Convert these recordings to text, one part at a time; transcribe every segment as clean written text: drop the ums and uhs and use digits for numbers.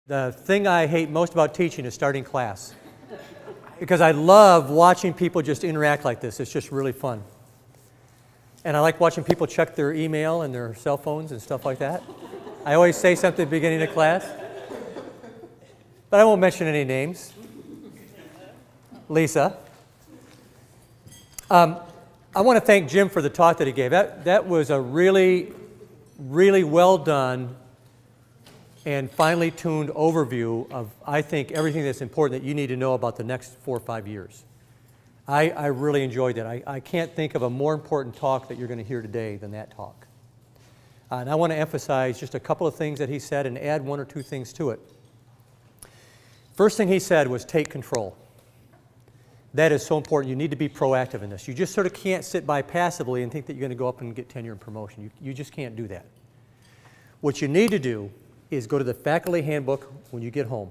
The thing I hate most about teaching is starting class. Because I love watching people just interact like this. It's just really fun. And I like watching people check their email and their cell phones and stuff like that. I always say something at the beginning of class. But I won't mention any names. Lisa. I want to thank Jim for the talk that he gave. That was a really, really well done and finely tuned overview of, I think, everything that's important that you need to know about the next 4 or 5 years. I really enjoyed that. I can't think of a more important talk that you're going to hear today than that talk. And I want to emphasize just a couple of things that he said and add 1 or 2 things to it. First thing he said was take control. That is so important. You need to be proactive in this. You just sort of can't sit by passively and think that you're going to go up and get tenure and promotion. You just can't do that. What you need to do is go to the faculty handbook when you get home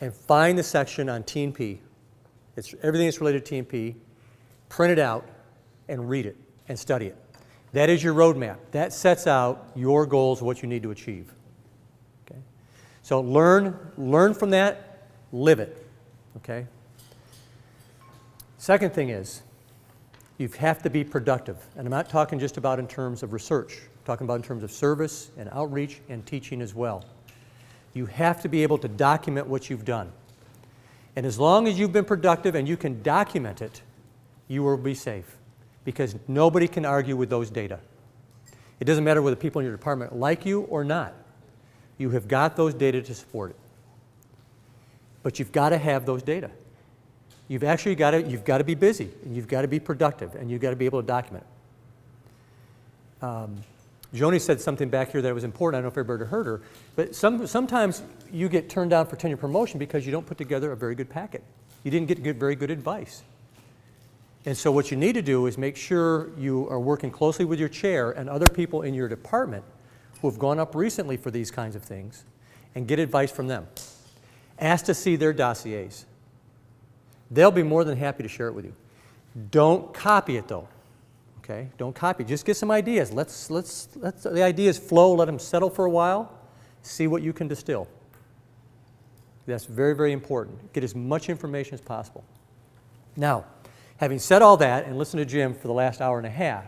and find the section on T&P. It's everything that's related to T&P. Print it out and read it and study it. That is your roadmap. That sets out your goals, what you need to achieve. Okay? So learn from that, live it. Okay? Second thing is, you have to be productive. And I'm not talking just about in terms of research. I'm talking about in terms of service and outreach and teaching as well. You have to be able to document what you've done. And as long as you've been productive and you can document it, you will be safe. Because nobody can argue with those data. It doesn't matter whether people in your department like you or not. You have got those data to support it. But you've got to have those data. You've got to be busy, and you've got to be productive, and you've got to be able to document it. Joni said something back here that was important. I don't know if everybody heard her, but sometimes you get turned down for tenure promotion because you don't put together a very good packet. You didn't get very good advice. And so what you need to do is make sure you are working closely with your chair and other people in your department who have gone up recently for these kinds of things and get advice from them. Ask to see their dossiers. They'll be more than happy to share it with you. Don't copy it though. Okay? Don't copy. Just get some ideas. Let the ideas flow, let them settle for a while, see what you can distill. That's very, very important. Get as much information as possible. Now, having said all that and listened to Jim for the last hour and a half,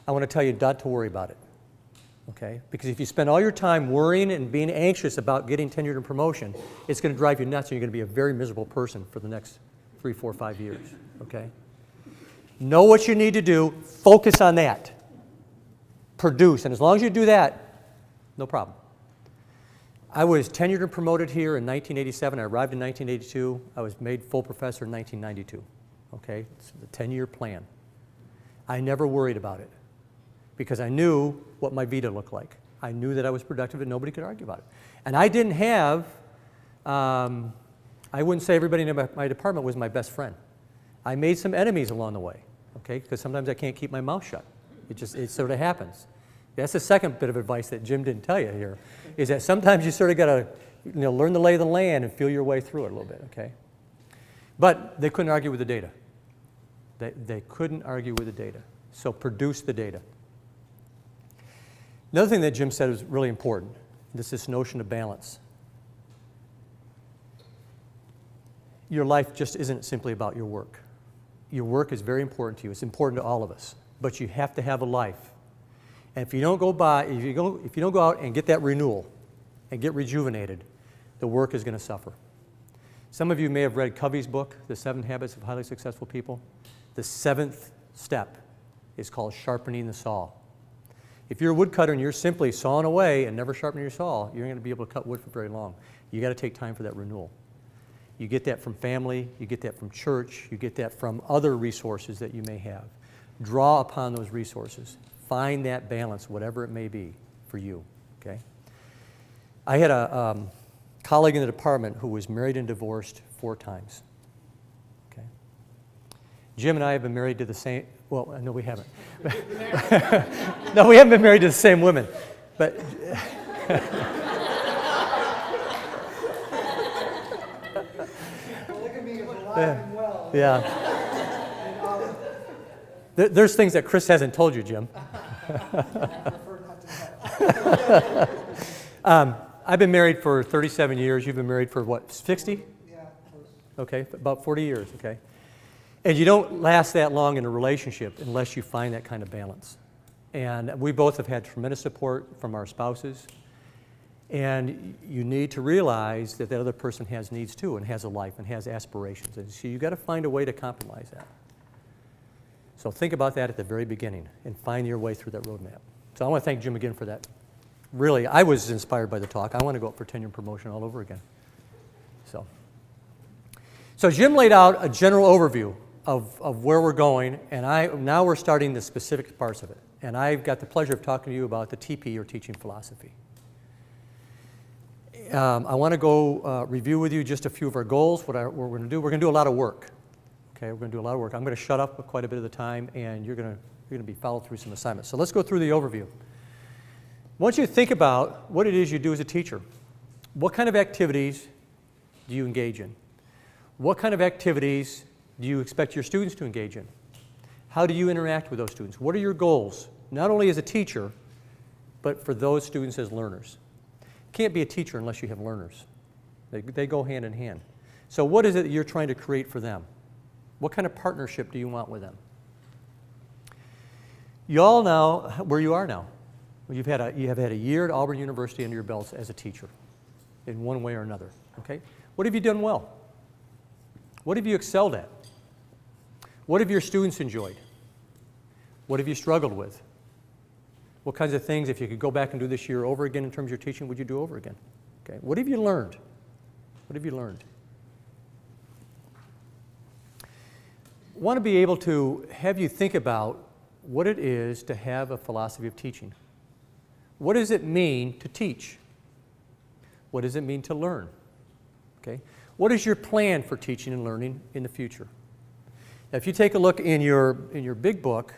I want to tell you not to worry about it. Okay? Because if you spend all your time worrying and being anxious about getting tenured and promotion, it's going to drive you nuts and you're going to be a very miserable person for the next 3, 4, 5 years. Okay? Know what you need to do. Focus on that. Produce. And as long as you do that, no problem. I was tenured and promoted here in 1987. I arrived in 1982. I was made full professor in 1992. Okay? It's the 10-year plan. I never worried about it because I knew what my vita looked like. I knew that I was productive and nobody could argue about it. And I didn't have, I wouldn't say everybody in my department was my best friend. I made some enemies along the way, okay? Because sometimes I can't keep my mouth shut. It sort of happens. That's the second bit of advice that Jim didn't tell you here, is that sometimes you sort of got to learn the lay of the land and feel your way through it a little bit, okay? But they couldn't argue with the data. They couldn't argue with the data. So produce the data. Another thing that Jim said was really important, this notion of balance. Your life just isn't simply about your work. Your work is very important to you. It's important to all of us. But you have to have a life. And if you don't go out and get that renewal and get rejuvenated, the work is going to suffer. Some of you may have read Covey's book, The 7 Habits of Highly Successful People. The 7th step is called sharpening the saw. If you're a woodcutter and you're simply sawing away and never sharpening your saw, you're going to be able to cut wood for very long. You got to take time for that renewal. You get that from family, you get that from church, you get that from other resources that you may have. Draw upon those resources. Find that balance, whatever it may be for you, okay? I had a colleague in the department who was married and divorced 4 times, okay? Jim and I have been married to the same, well, no, we haven't. No, we haven't been married to the same women, but... Yeah. There's things that Chris hasn't told you, Jim. I've been married for 37 years. You've been married for what, 60? Yeah. Okay, about 40 years, okay. And you don't last that long in a relationship unless you find that kind of balance. And we both have had tremendous support from our spouses. And you need to realize that that other person has needs too, and has a life, and has aspirations. And so you've got to find a way to compromise that. So think about that at the very beginning and find your way through that roadmap. So I want to thank Jim again for that. Really, I was inspired by the talk. I want to go up for tenure and promotion all over again. So Jim laid out a general overview of where we're going, and now we're starting the specific parts of it. And I've got the pleasure of talking to you about the TP, or teaching philosophy. I want to go review with you just a few of our goals, what we're going to do. We're going to do a lot of work. Okay, we're going to do a lot of work. I'm going to shut up quite a bit of the time, and you're going to be followed through some assignments. So let's go through the overview. I want you to think about what it is you do as a teacher. What kind of activities do you engage in? What kind of activities do you expect your students to engage in? How do you interact with those students? What are your goals, not only as a teacher, but for those students as learners? You can't be a teacher unless you have learners. They go hand in hand. So what is it that you're trying to create for them? What kind of partnership do you want with them? You all know where you are now. You have had a year at Auburn University under your belts as a teacher in one way or another. Okay? What have you done well? What have you excelled at? What have your students enjoyed? What have you struggled with? What kinds of things, if you could go back and do this year over again in terms of your teaching, would you do over again? Okay. What have you learned? What have you learned? I want to be able to have you think about what it is to have a philosophy of teaching. What does it mean to teach? What does it mean to learn? Okay. What is your plan for teaching and learning in the future? Now, if you take a look in your big book,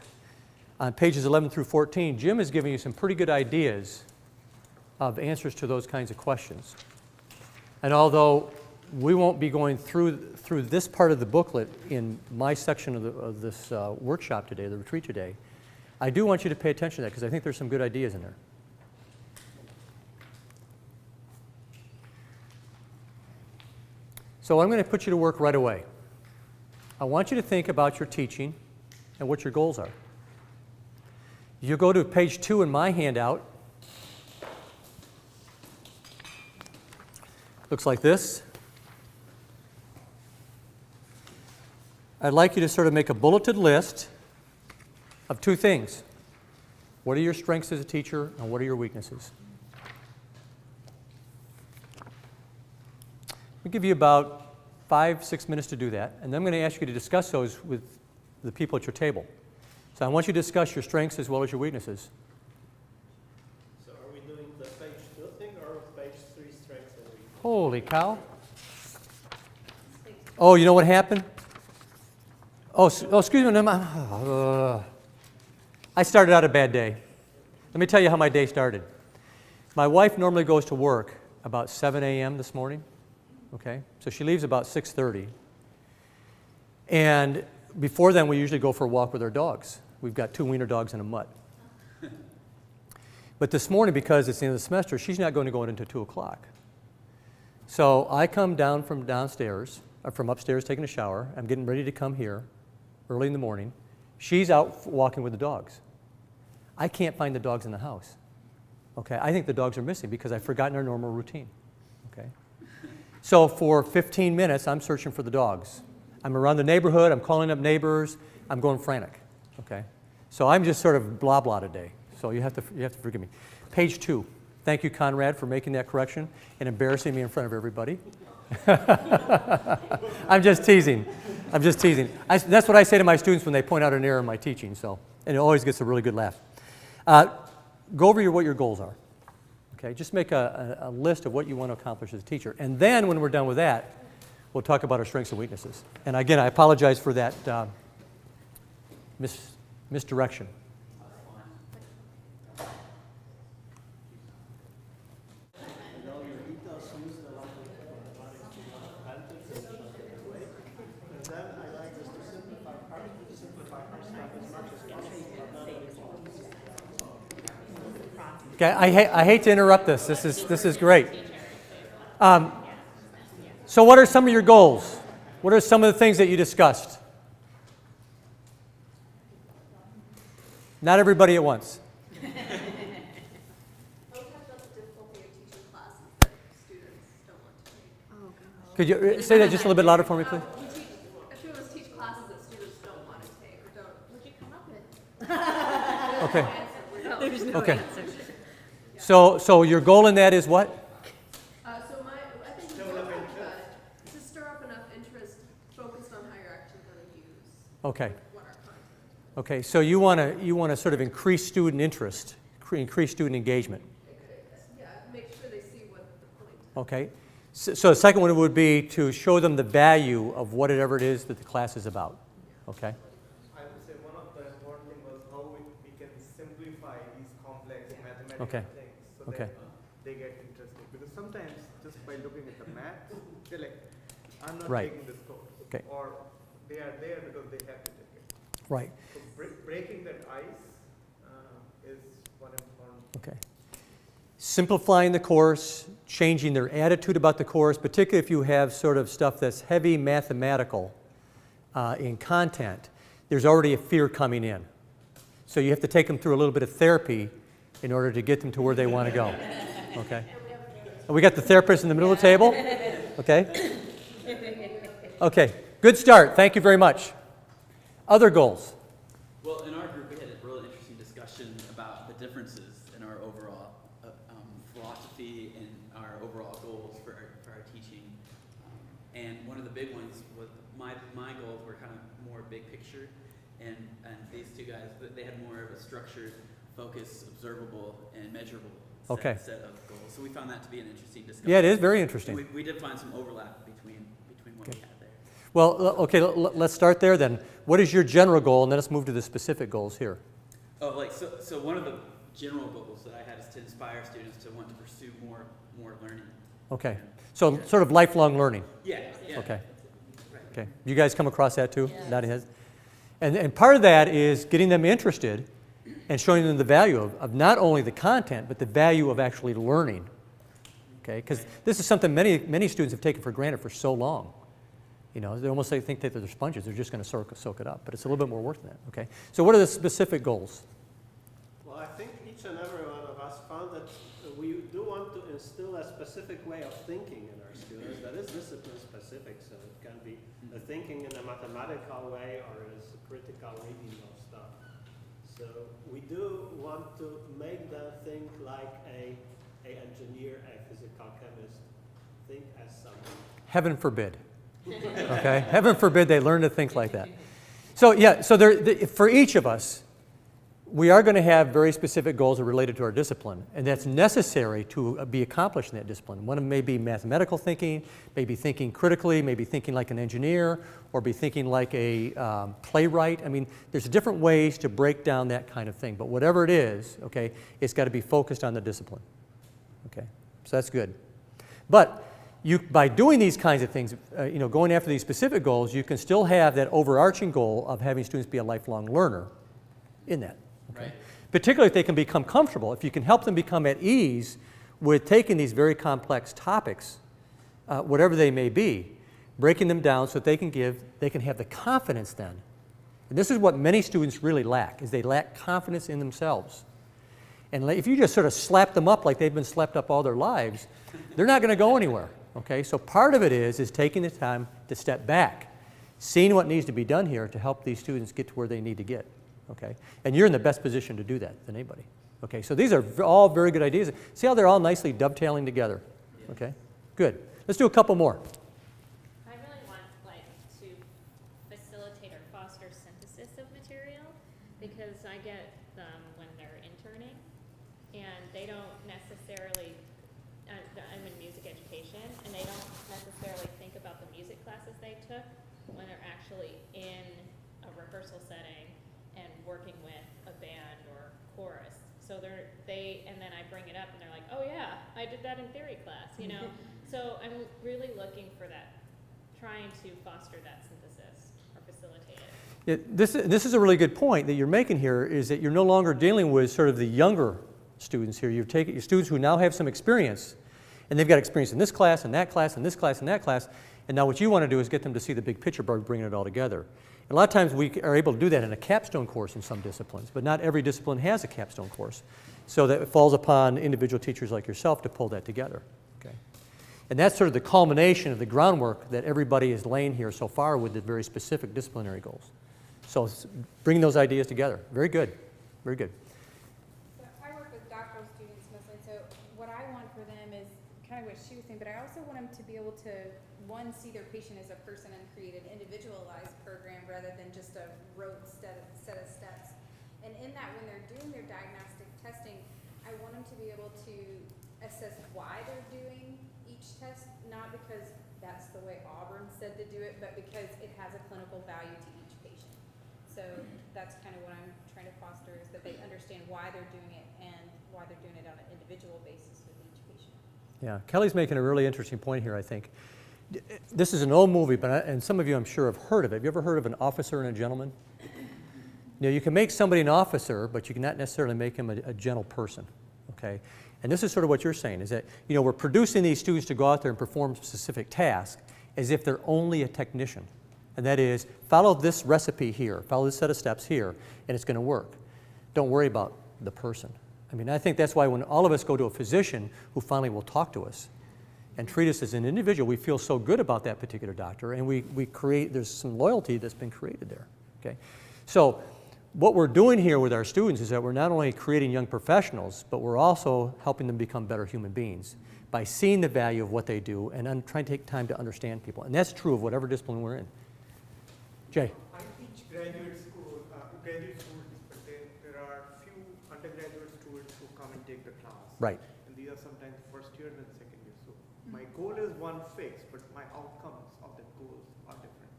on pages 11 through 14, Jim is giving you some pretty good ideas of answers to those kinds of questions. And although we won't be going through this part of the booklet in my section of this workshop today, the retreat today, I do want you to pay attention to that because I think there's some good ideas in there. So I'm going to put you to work right away. I want you to think about your teaching and what your goals are. You go to page 2 in my handout. Looks like this. I'd like you to sort of make a bulleted list of 2 things. What are your strengths as a teacher, and what are your weaknesses? I'll give you about 5-6 minutes to do that, and then I'm going to ask you to discuss those with the people at your table. So I want you to discuss your strengths as well as your weaknesses. So are we doing the page 2 thing or page 3 strengths and weaknesses? Holy cow. Oh, you know what happened? Oh, excuse me. I started out a bad day. Let me tell you how my day started. My wife normally goes to work about 7 a.m. this morning. Okay, so she leaves about 6:30. And before then, we usually go for a walk with our dogs. We've got 2 wiener dogs and a mutt. But this morning, because it's the end of the semester, she's not going to go in until 2 o'clock. So I come down from downstairs, or from upstairs taking a shower. I'm getting ready to come here early in the morning. She's out walking with the dogs. I can't find the dogs in the house. Okay, I think the dogs are missing because I've forgotten our normal routine. Okay. So for 15 minutes, I'm searching for the dogs. I'm around the neighborhood, I'm calling up neighbors, I'm going frantic, okay? So I'm just sort of blah blah today, so you have to forgive me. Page 2. Thank you, Conrad, for making that correction and embarrassing me in front of everybody. I'm just teasing. That's what I say to my students when they point out an error in my teaching, and it always gets a really good laugh. Go over what your goals are. Okay, just make a list of what you want to accomplish as a teacher. And then when we're done with that, we'll talk about our strengths and weaknesses. And again, I apologize for that misdirection. Okay, I hate to interrupt this. This is great. So what are some of your goals? What are some of the things that you discussed? Not everybody at once. I would talk about the difficulty of teaching classes that students don't want to take. Oh, gosh. Could you say that just a little bit louder for me, please? A few of us teach classes that students don't want to take or don't. What'd you come up with? Okay. There's no Okay. answer. So your goal in that is what? I think we talked about it. To stir up enough interest focused on how you're actually going to use Okay. what our content is. Okay. So you want to sort of increase student interest, increase student engagement. Yeah, make sure they see what the point is. Okay. So the second one would be to show them the value of whatever it is that the class is about. Okay. I would say one of the important things was how we can simplify these complex mathematical Okay. things so Okay. that they get interested. Because sometimes just by looking at the math, they're like, I'm not Right. taking this course. Okay. Or they are there because they have to take it. Right. So breaking that ice is one important. Okay. Simplifying the course, changing their attitude about the course, particularly if you have sort of stuff that's heavy mathematical in content, there's already a fear coming in. So you have to take them through a little bit of therapy in order to get them to where they want to go. Okay? And we got the therapist in the middle of the table? Okay? Okay. Good start. Thank you very much. Other goals? Well, in our group, we had a really interesting discussion about the differences in our overall philosophy and our overall goals for our teaching. And one of the big ones was my goals were kind of more big picture, and these two guys, they had more of a structured, focused, observable, and measurable set of goals. So we found that to be an interesting discussion. Yeah, it is very interesting. We did find some overlap between what we had there. Well, okay, let's start there then. What is your general goal, and then let's move to the specific goals here. Oh, so one of the general goals that I had is to inspire students to want to pursue more learning. Okay, so sort of lifelong learning. Yeah. Okay. Right. Okay, you guys come across that too? Nodding heads. And part of that is getting them interested and showing them the value of not only the content, but the value of actually learning. Okay, because this is something many students have taken for granted for so long. You know, they almost think that they're sponges. They're just going to soak it up. But it's a little bit more work than that. Okay, so what are the specific goals? Well, I think each and every one of us found that we do want to instill a specific way of thinking in our students that is discipline specific. So it can be a thinking in a mathematical way or as a critical reading of stuff. So we do want to make them think like a engineer, a physical chemist, think as someone. Heaven forbid. Okay, heaven forbid they learn to think like that. So yeah, so for each of us, we are going to have very specific goals that are related to our discipline, and that's necessary to be accomplished in that discipline. One of them may be mathematical thinking, maybe thinking critically, maybe thinking like an engineer, or be thinking like a playwright. I mean, there's different ways to break down that kind of thing, but whatever it is, okay, it's got to be focused on the discipline. Okay, so that's good. But by doing these kinds of things, going after these specific goals, you can still have that overarching goal of having students be a lifelong learner in that. Okay? Right. Particularly if they can become comfortable, if you can help them become at ease with taking these very complex topics, whatever they may be, breaking them down so that they can have the confidence then. And this is what many students really lack, is they lack confidence in themselves. And if you just sort of slap them up like they've been slapped up all their lives, they're not going to go anywhere. Okay, so part of it is taking the time to step back, seeing what needs to be done here to help these students get to where they need to get. Okay, and you're in the best position to do that than anybody. Okay, so these are all very good ideas. See how they're all nicely dovetailing together. Okay, good. Let's do a couple more. I really want to facilitate or foster synthesis of material, because I get them when they're interning and they don't necessarily, I'm in music education, and they don't necessarily think about the music classes they took when they're actually in a rehearsal setting and working with a band or chorus. So and then I bring it up and they're like, oh yeah, I did that in theory class, you know? So I'm really looking for that, trying to foster that synthesis or facilitate it. This is a really good point that you're making here, is that you're no longer dealing with sort of the younger students here. You're taking your students who now have some experience, and they've got experience in this class, and that class, and this class, and that class, and now what you want to do is get them to see the big picture by bringing it all together. And a lot of times we are able to do that in a capstone course in some disciplines, but not every discipline has a capstone course. So that it falls upon individual teachers like yourself to pull that together. Okay? And that's sort of the culmination of the groundwork that everybody is laying here so far with the very specific disciplinary goals. So bringing those ideas together. Very good. Very good. So I work with doctoral students mostly, so what I want for them is kind of what she was saying, but I also want them to be able to, one, see their patient as a person and create an individualized program rather than just a rote set of steps. And in that, when they're doing their diagnostic testing, I want them to be able to assess why they're doing each test, not because that's the way Auburn said to do it, but because it has a clinical value to each patient. So that's kind of what I'm trying to foster, is that they understand why they're doing it and why they're doing it on an individual basis with each patient. Yeah, Kelly's making a really interesting point here, I think. This is an old movie, and some of you I'm sure have heard of it. Have you ever heard of An Officer and a Gentleman? You know, you can make somebody an officer, but you cannot necessarily make him a gentle person, okay? And this is sort of what you're saying, is that, you know, we're producing these students to go out there and perform specific tasks as if they're only a technician. And that is, follow this recipe here, follow this set of steps here, and it's going to work. Don't worry about the person. I mean, I think that's why when all of us go to a physician who finally will talk to us and treat us as an individual, we feel so good about that particular doctor, and we create, there's some loyalty that's been created there, okay? So what we're doing here with our students is that we're not only creating young professionals, but we're also helping them become better human beings by seeing the value of what they do and trying to take time to understand people. And that's true of whatever discipline we're in. Jay. I teach graduate school, graduate students, but there are few undergraduate students who come and take the class. Right. And these are sometimes first year and second year. So my goal is one fixed, but my outcomes of that goals are different.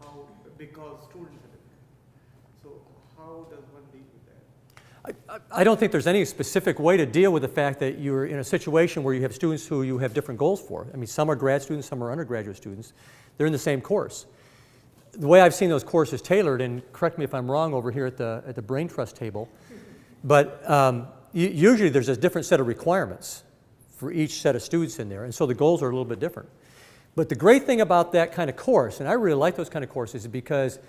How? Because students are different. So how does one deal with that? I don't think there's any specific way to deal with the fact that you're in a situation where you have students who you have different goals for. I mean, some are grad students, some are undergraduate students. They're in the same course. The way I've seen those courses tailored, and correct me if I'm wrong over here at the Brain Trust table, but usually there's a different set of requirements for each set of students in there, and so the goals are a little bit different. But the great thing about that kind of course, and I really like those kind of courses, is because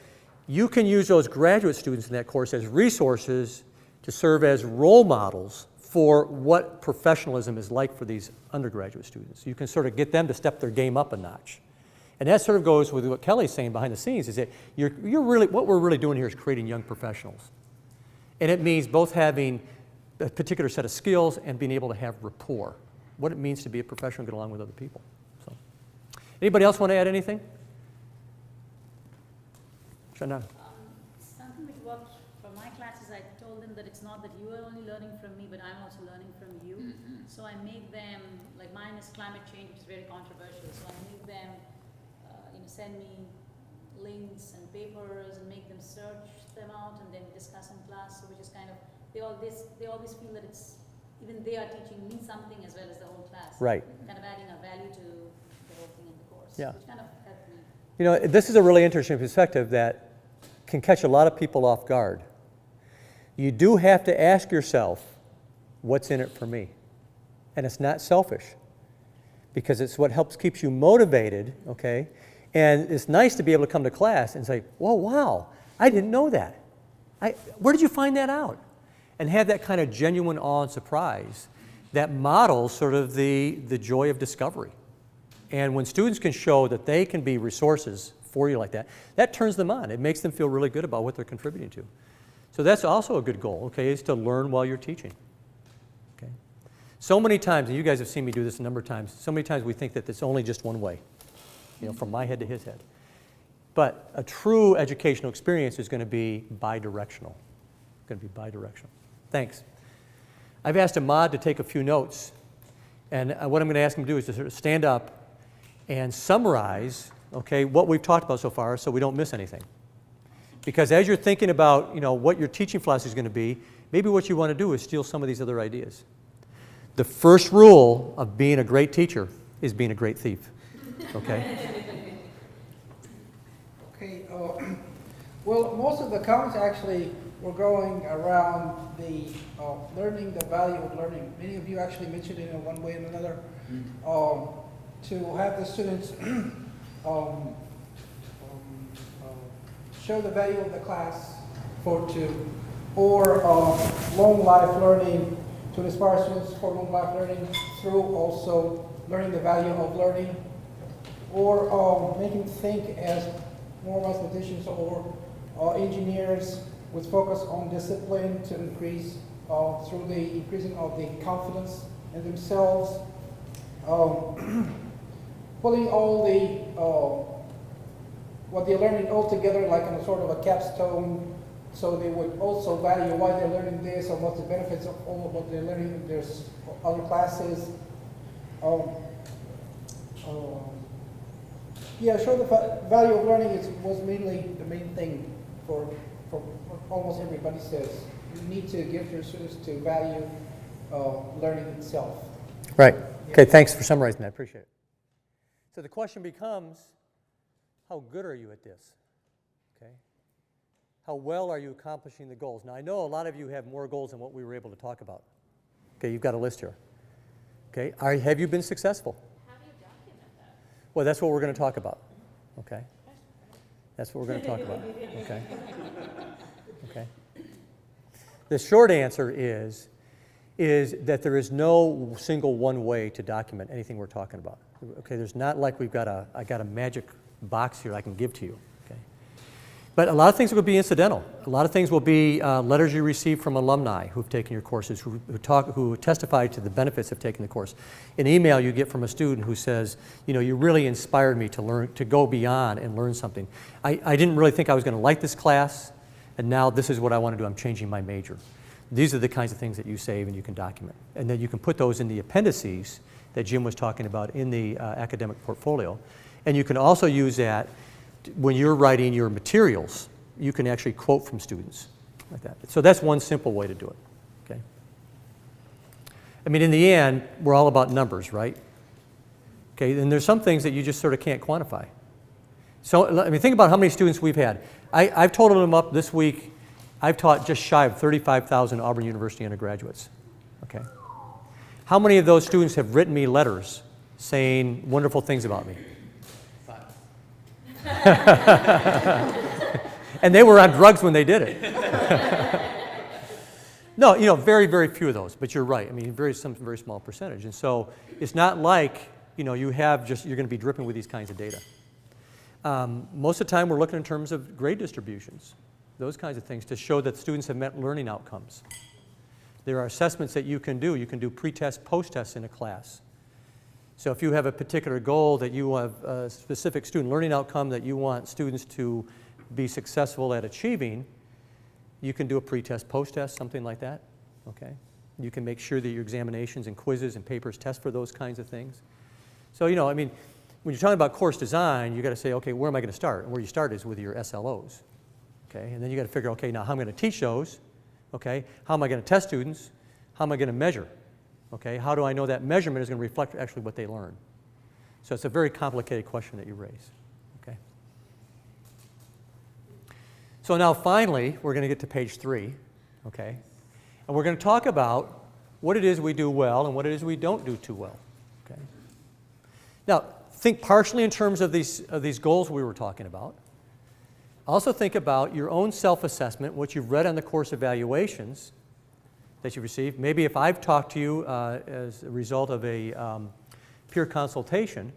you can use those graduate students in that course as resources to serve as role models for what professionalism is like for these undergraduate students. You can sort of get them to step their game up a notch. And that sort of goes with what Kelly's saying behind the scenes, is that you're really, what we're really doing here is creating young professionals. And it means both having a particular set of skills and being able to have rapport, what it means to be a professional and get along with other people. So, anybody else want to add anything? Shana. Something which worked for my classes, I told them that it's not that you are only learning from me, but I'm also learning from you. So I make them, like mine is climate change, which is very controversial, so I make them send me links and papers and make them search them out and then discuss in class, so which is kind of, they always feel that it's, even they are teaching me something as well as the whole class. Right. Kind of adding a value to the whole thing in the course, Yeah. which kind of helped me. You know, this is a really interesting perspective that can catch a lot of people off guard. You do have to ask yourself, what's in it for me? And it's not selfish, because it's what keeps you motivated, okay? And it's nice to be able to come to class and say, whoa, wow, I didn't know that. Where did you find that out? And have that kind of genuine awe and surprise that models sort of the joy of discovery. And when students can show that they can be resources for you like that, that turns them on. It makes them feel really good about what they're contributing to. So that's also a good goal, okay, is to learn while you're teaching. Okay. So many times, and you guys have seen me do this a number of times, so many times we think that it's only just one way. You know, from my head to his head. But a true educational experience is going to be bidirectional. Going to be bidirectional. Thanks. I've asked Ahmad to take a few notes, and what I'm going to ask him to do is to sort of stand up and summarize, okay, what we've talked about so far, so we don't miss anything. Because as you're thinking about, you know, what your teaching philosophy is going to be, maybe what you want to do is steal some of these other ideas. The first rule of being a great teacher is being a great thief. Okay. Okay. Well, most of the comments actually we're going around the learning, the value of learning. Many of you actually mentioned it in one way or another. To have the students show the value of the class or long life learning, to inspire students for long life learning through also learning the value of learning, or making think as more mathematicians or engineers with focus on discipline to increase through the increasing of the confidence in themselves, pulling all the what they're learning all together like in a sort of a capstone, so they would also value why they're learning this or what the benefits of all of what they're learning in their other classes. Yeah, sure, the value of learning was mainly the main thing for what almost everybody says. You need to give your students to value learning itself. Right. Okay, thanks for summarizing that. I appreciate it. So the question becomes, how good are you at this? Okay. How well are you accomplishing the goals? Now, I know a lot of you have more goals than what we were able to talk about. Okay, you've got a list here. Okay, have you been successful? How do you document that? Well, that's what we're going to talk about. Okay. That's what we're going to talk about. Okay. Okay. The short answer is that there is no single one way to document anything we're talking about. Okay, there's not like I got a magic box here I can give to you. Okay, but a lot of things will be incidental. A lot of things will be letters you receive from alumni who've taken your courses, who testify to the benefits of taking the course. An email you get from a student who says, you know, you really inspired me to go beyond and learn something. I didn't really think I was going to like this class, and now this is what I want to do. I'm changing my major. These are the kinds of things that you save and you can document. And then you can put those in the appendices that Jim was talking about in the academic portfolio. And you can also use that when you're writing your materials. You can actually quote from students like that. So that's one simple way to do it. Okay. I mean, in the end, we're all about numbers, right? Okay, and there's some things that you just sort of can't quantify. So, I mean, think about how many students we've had. I've totaled them up this week. I've taught just shy of 35,000 Auburn University undergraduates. Okay. How many of those students have written me letters saying wonderful things about me? 5. And they were on drugs when they did it. No, you know, very, very few of those, but you're right. I mean, some very small percentage. And so it's not like, you know, you're going to be dripping with these kinds of data. Most of the time we're looking in terms of grade distributions, those kinds of things to show that students have met learning outcomes. There are assessments that you can do. You can do pre-test, post-tests in a class. So if you have a particular goal that you have a specific student learning outcome that you want students to be successful at achieving, you can do a pre-test, post-test, something like that. Okay. You can make sure that your examinations and quizzes and papers test for those kinds of things. So, you know, I mean, when you're talking about course design, you got to say, okay, where am I going to start? And where you start is with your SLOs. Okay, and then you got to figure, okay, now how am I going to teach those? Okay, how am I going to test students? How am I going to measure? Okay, how do I know that measurement is going to reflect actually what they learn? So it's a very complicated question that you raise. Okay. So now finally, we're going to get to page 3. Okay, and we're going to talk about what it is we do well and what it is we don't do too well. Okay. Now think partially in terms of these goals we were talking about. Also think about your own self-assessment, what you've read on the course evaluations that you've received. Maybe if I've talked to you as a result of a peer consultation,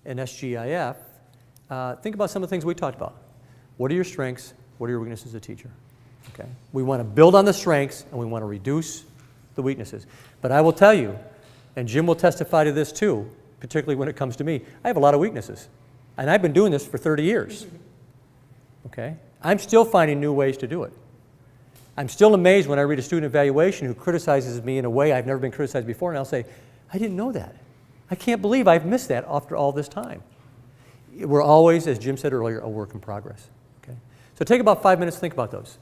an SGIF, think about some of the things we talked about. What are your strengths? What are your weaknesses as a teacher? Okay. We want to build on the strengths and we want to reduce the weaknesses. But I will tell you, and Jim will testify to this too, particularly when it comes to me, I have a lot of weaknesses. And I've been doing this for 30 years. Okay? I'm still finding new ways to do it. I'm still amazed when I read a student evaluation who criticizes me in a way I've never been criticized before, and I'll say, I didn't know that. I can't believe I've missed that after all this time. We're always, as Jim said earlier, a work in progress. Okay? So take about 5 minutes to think about those.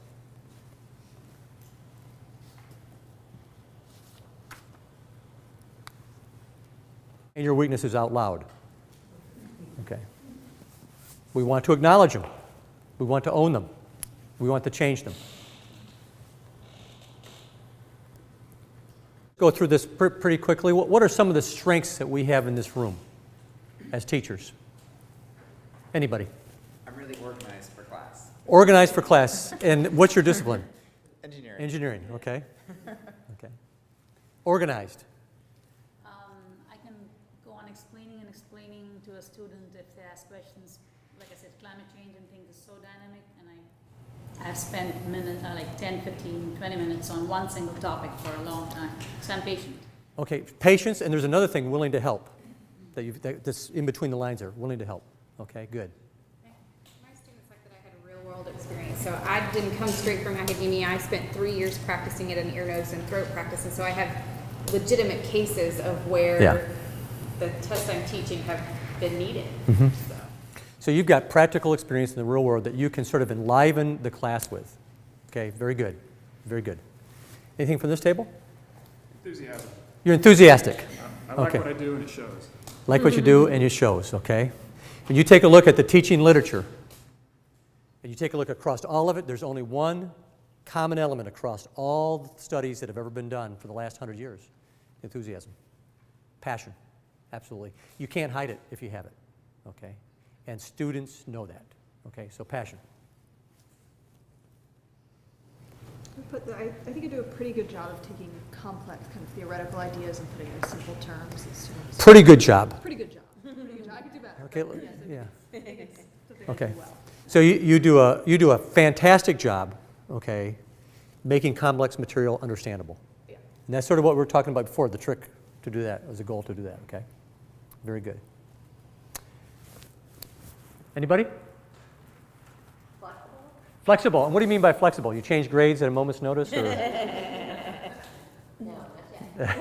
And your weaknesses out loud. Okay. We want to acknowledge them. We want to own them. We want to change them. go through this pretty quickly. What are some of the strengths that we have in this room as teachers? Anybody? I'm really organized for class. Organized for class. And what's your discipline? Engineering. Engineering, okay. Okay. Organized. I can go on explaining to a student if they ask questions. Like I said, climate change and things is so dynamic, and I've spent like 10, 15, 20 minutes on one single topic for a long time. So I'm patient. Okay, patience, and there's another thing, willing to help. That's in between the lines there, willing to help. Okay, good. My students like that I had a real world experience. So I didn't come straight from academia. I spent 3 years practicing it in ear, nose, and throat practice. And so I have legitimate cases of where the tests I'm teaching have been needed. Mm-hmm. So you've got practical experience in the real world that you can sort of enliven the class with. Okay, very good. Very good. Anything from this table? Enthusiasm. You're enthusiastic. I like Okay. what I do and it shows. Like what you do and it shows, okay? When you take a look at the teaching literature, and you take a look across all of it, there's only one common element across all the studies that have ever been done for the last 100 years. Enthusiasm. Passion. Absolutely. You can't hide it if you have it, okay? And students know that, okay? So passion. I think you do a pretty good job of taking complex kind of theoretical ideas and putting it in simple terms that students. Pretty good job. Pretty good job. Pretty good job. I could do better. Okay, but yes, yeah. I think it's something I Okay. do well. So you do a fantastic job, okay, making complex material understandable. Yeah. And that's sort of what we were talking about before, the trick to do that, was a goal to do that, okay? Very good. Anybody? Flexible. And what do you mean by flexible? You change grades at a moment's notice, or? No, not yet. Having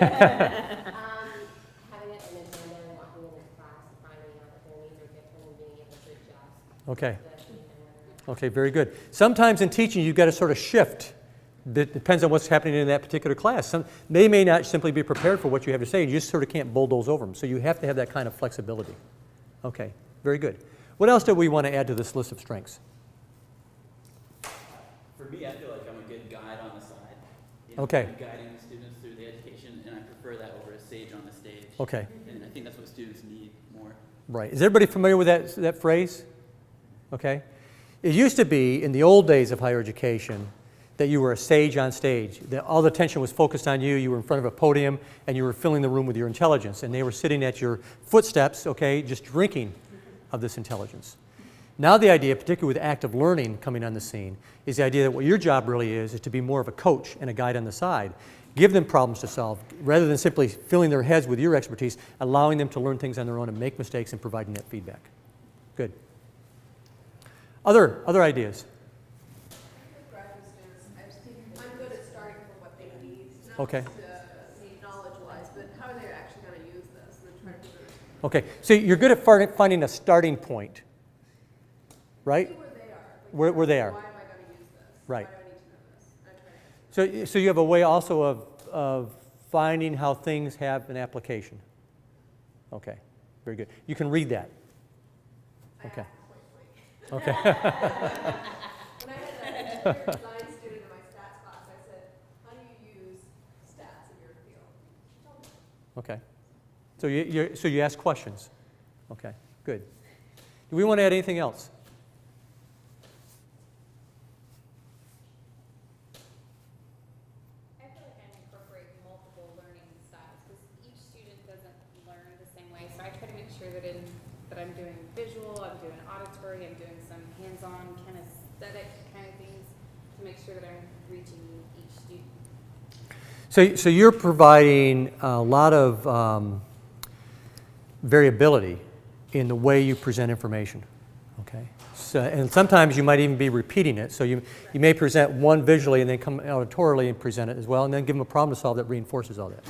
it in agenda and walking in this class and finding out that their needs are different and being able to adjust. Okay. So that you can Okay, very good. Sometimes in teaching, you've got to sort of shift. It depends on what's happening in that particular class. They may not simply be prepared for what you have to say. You just sort of can't bulldoze over them. So you have to have that kind of flexibility. Okay, very good. What else do we want to add to this list of strengths? For me, I feel like I'm a good guide on the side. You know, Okay. I'm guiding the students through the education, and I prefer that over a sage on the stage. Okay, And I think that's what students need more. right. Is everybody familiar with that phrase? Okay. It used to be, in the old days of higher education, that you were a sage on stage. That all the attention was focused on you. You were in front of a podium, and you were filling the room with your intelligence. And they were sitting at your footsteps, okay, just drinking of this intelligence. Now the idea, particularly with active learning coming on the scene, is the idea that what your job really is to be more of a coach and a guide on the side. Give them problems to solve, rather than simply filling their heads with your expertise, allowing them to learn things on their own and make mistakes and providing that feedback. Good. Other ideas? I'm good at starting from what they need, not Okay. just knowledge-wise, but how are they actually going to use this and then try to figure it out. Okay, so you're good at finding a starting point, right? Where they are. Where they are. Why am I going to use this? Right. Why do I need to know this? I try to So you have a way also of finding how things have an application. Okay, very good. You can read that. Okay. Okay. When I had a design student in my stats class, I said, how do you use stats in your field? She told me. Okay. So you ask questions. Okay, good. Do we want to add anything else? I feel like I incorporate multiple learning styles because each student doesn't learn the same way. So I try to make sure that I'm doing visual, I'm doing auditory, I'm doing some hands-on kinesthetic kind of things to make sure that I'm reaching each student. So you're providing a lot of variability in the way you present information, okay? So, and sometimes you might even be repeating it. So you may present one visually and then come auditorily and present it as well, and then give them a problem to solve that reinforces all that.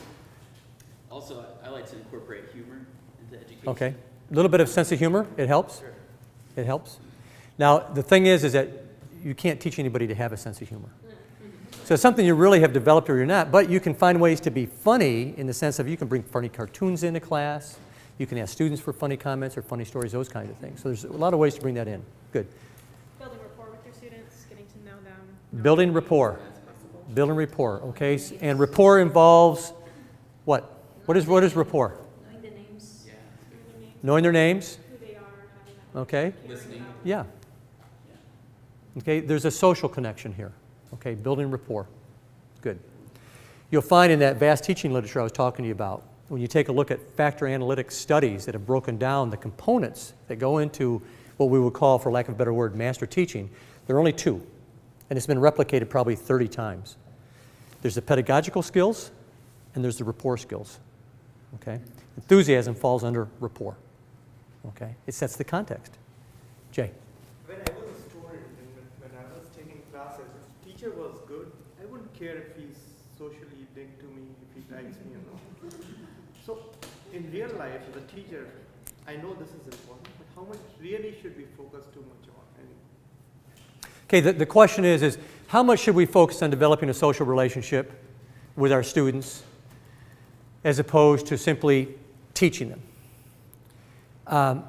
Also, I like to incorporate humor into education. Okay, a little bit of sense of humor, it helps. Sure. It helps. Now, the thing is that you can't teach anybody to have a sense of humor. So it's something you really have developed or you're not, but you can find ways to be funny in the sense of you can bring funny cartoons into class, you can ask students for funny comments or funny stories, those kinds of things. So there's a lot of ways to bring that in. Good. Building rapport with your students, getting to know them. Building rapport. Building rapport, okay? And rapport involves What? What is rapport? Knowing the names. Yeah. Knowing their names? Who they are, having that Okay. Listening. Yeah. Okay, there's a social connection here. Okay, building rapport. Good. You'll find in that vast teaching literature I was talking to you about, when you take a look at factor analytic studies that have broken down the components that go into what we would call, for lack of a better word, master teaching, there are only two. And it's been replicated probably 30 times. There's the pedagogical skills, and there's the rapport skills. Okay? Enthusiasm falls under rapport. Okay? It sets the context. Jay. When I was a student and when I was taking classes, if the teacher was good, I wouldn't care if he's socially linked to me, if he likes me or not. So in real life, as a teacher, I know this is important, but how much really should we focus too much on? And Okay, the question is how much should we focus on developing a social relationship with our students as opposed to simply teaching them?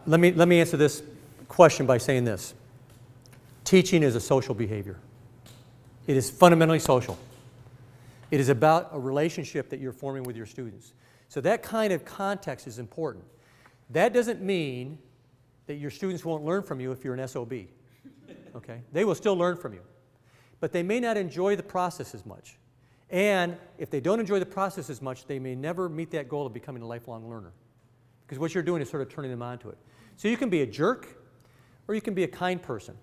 Let me answer this question by saying this. Teaching is a social behavior. It is fundamentally social. It is about a relationship that you're forming with your students. So that kind of context is important. That doesn't mean that your students won't learn from you if you're an SOB. Okay? They will still learn from you. But they may not enjoy the process as much. And if they don't enjoy the process as much, they may never meet that goal of becoming a lifelong learner. Because what you're doing is sort of turning them on to it. So you can be a jerk, or you can be a kind person.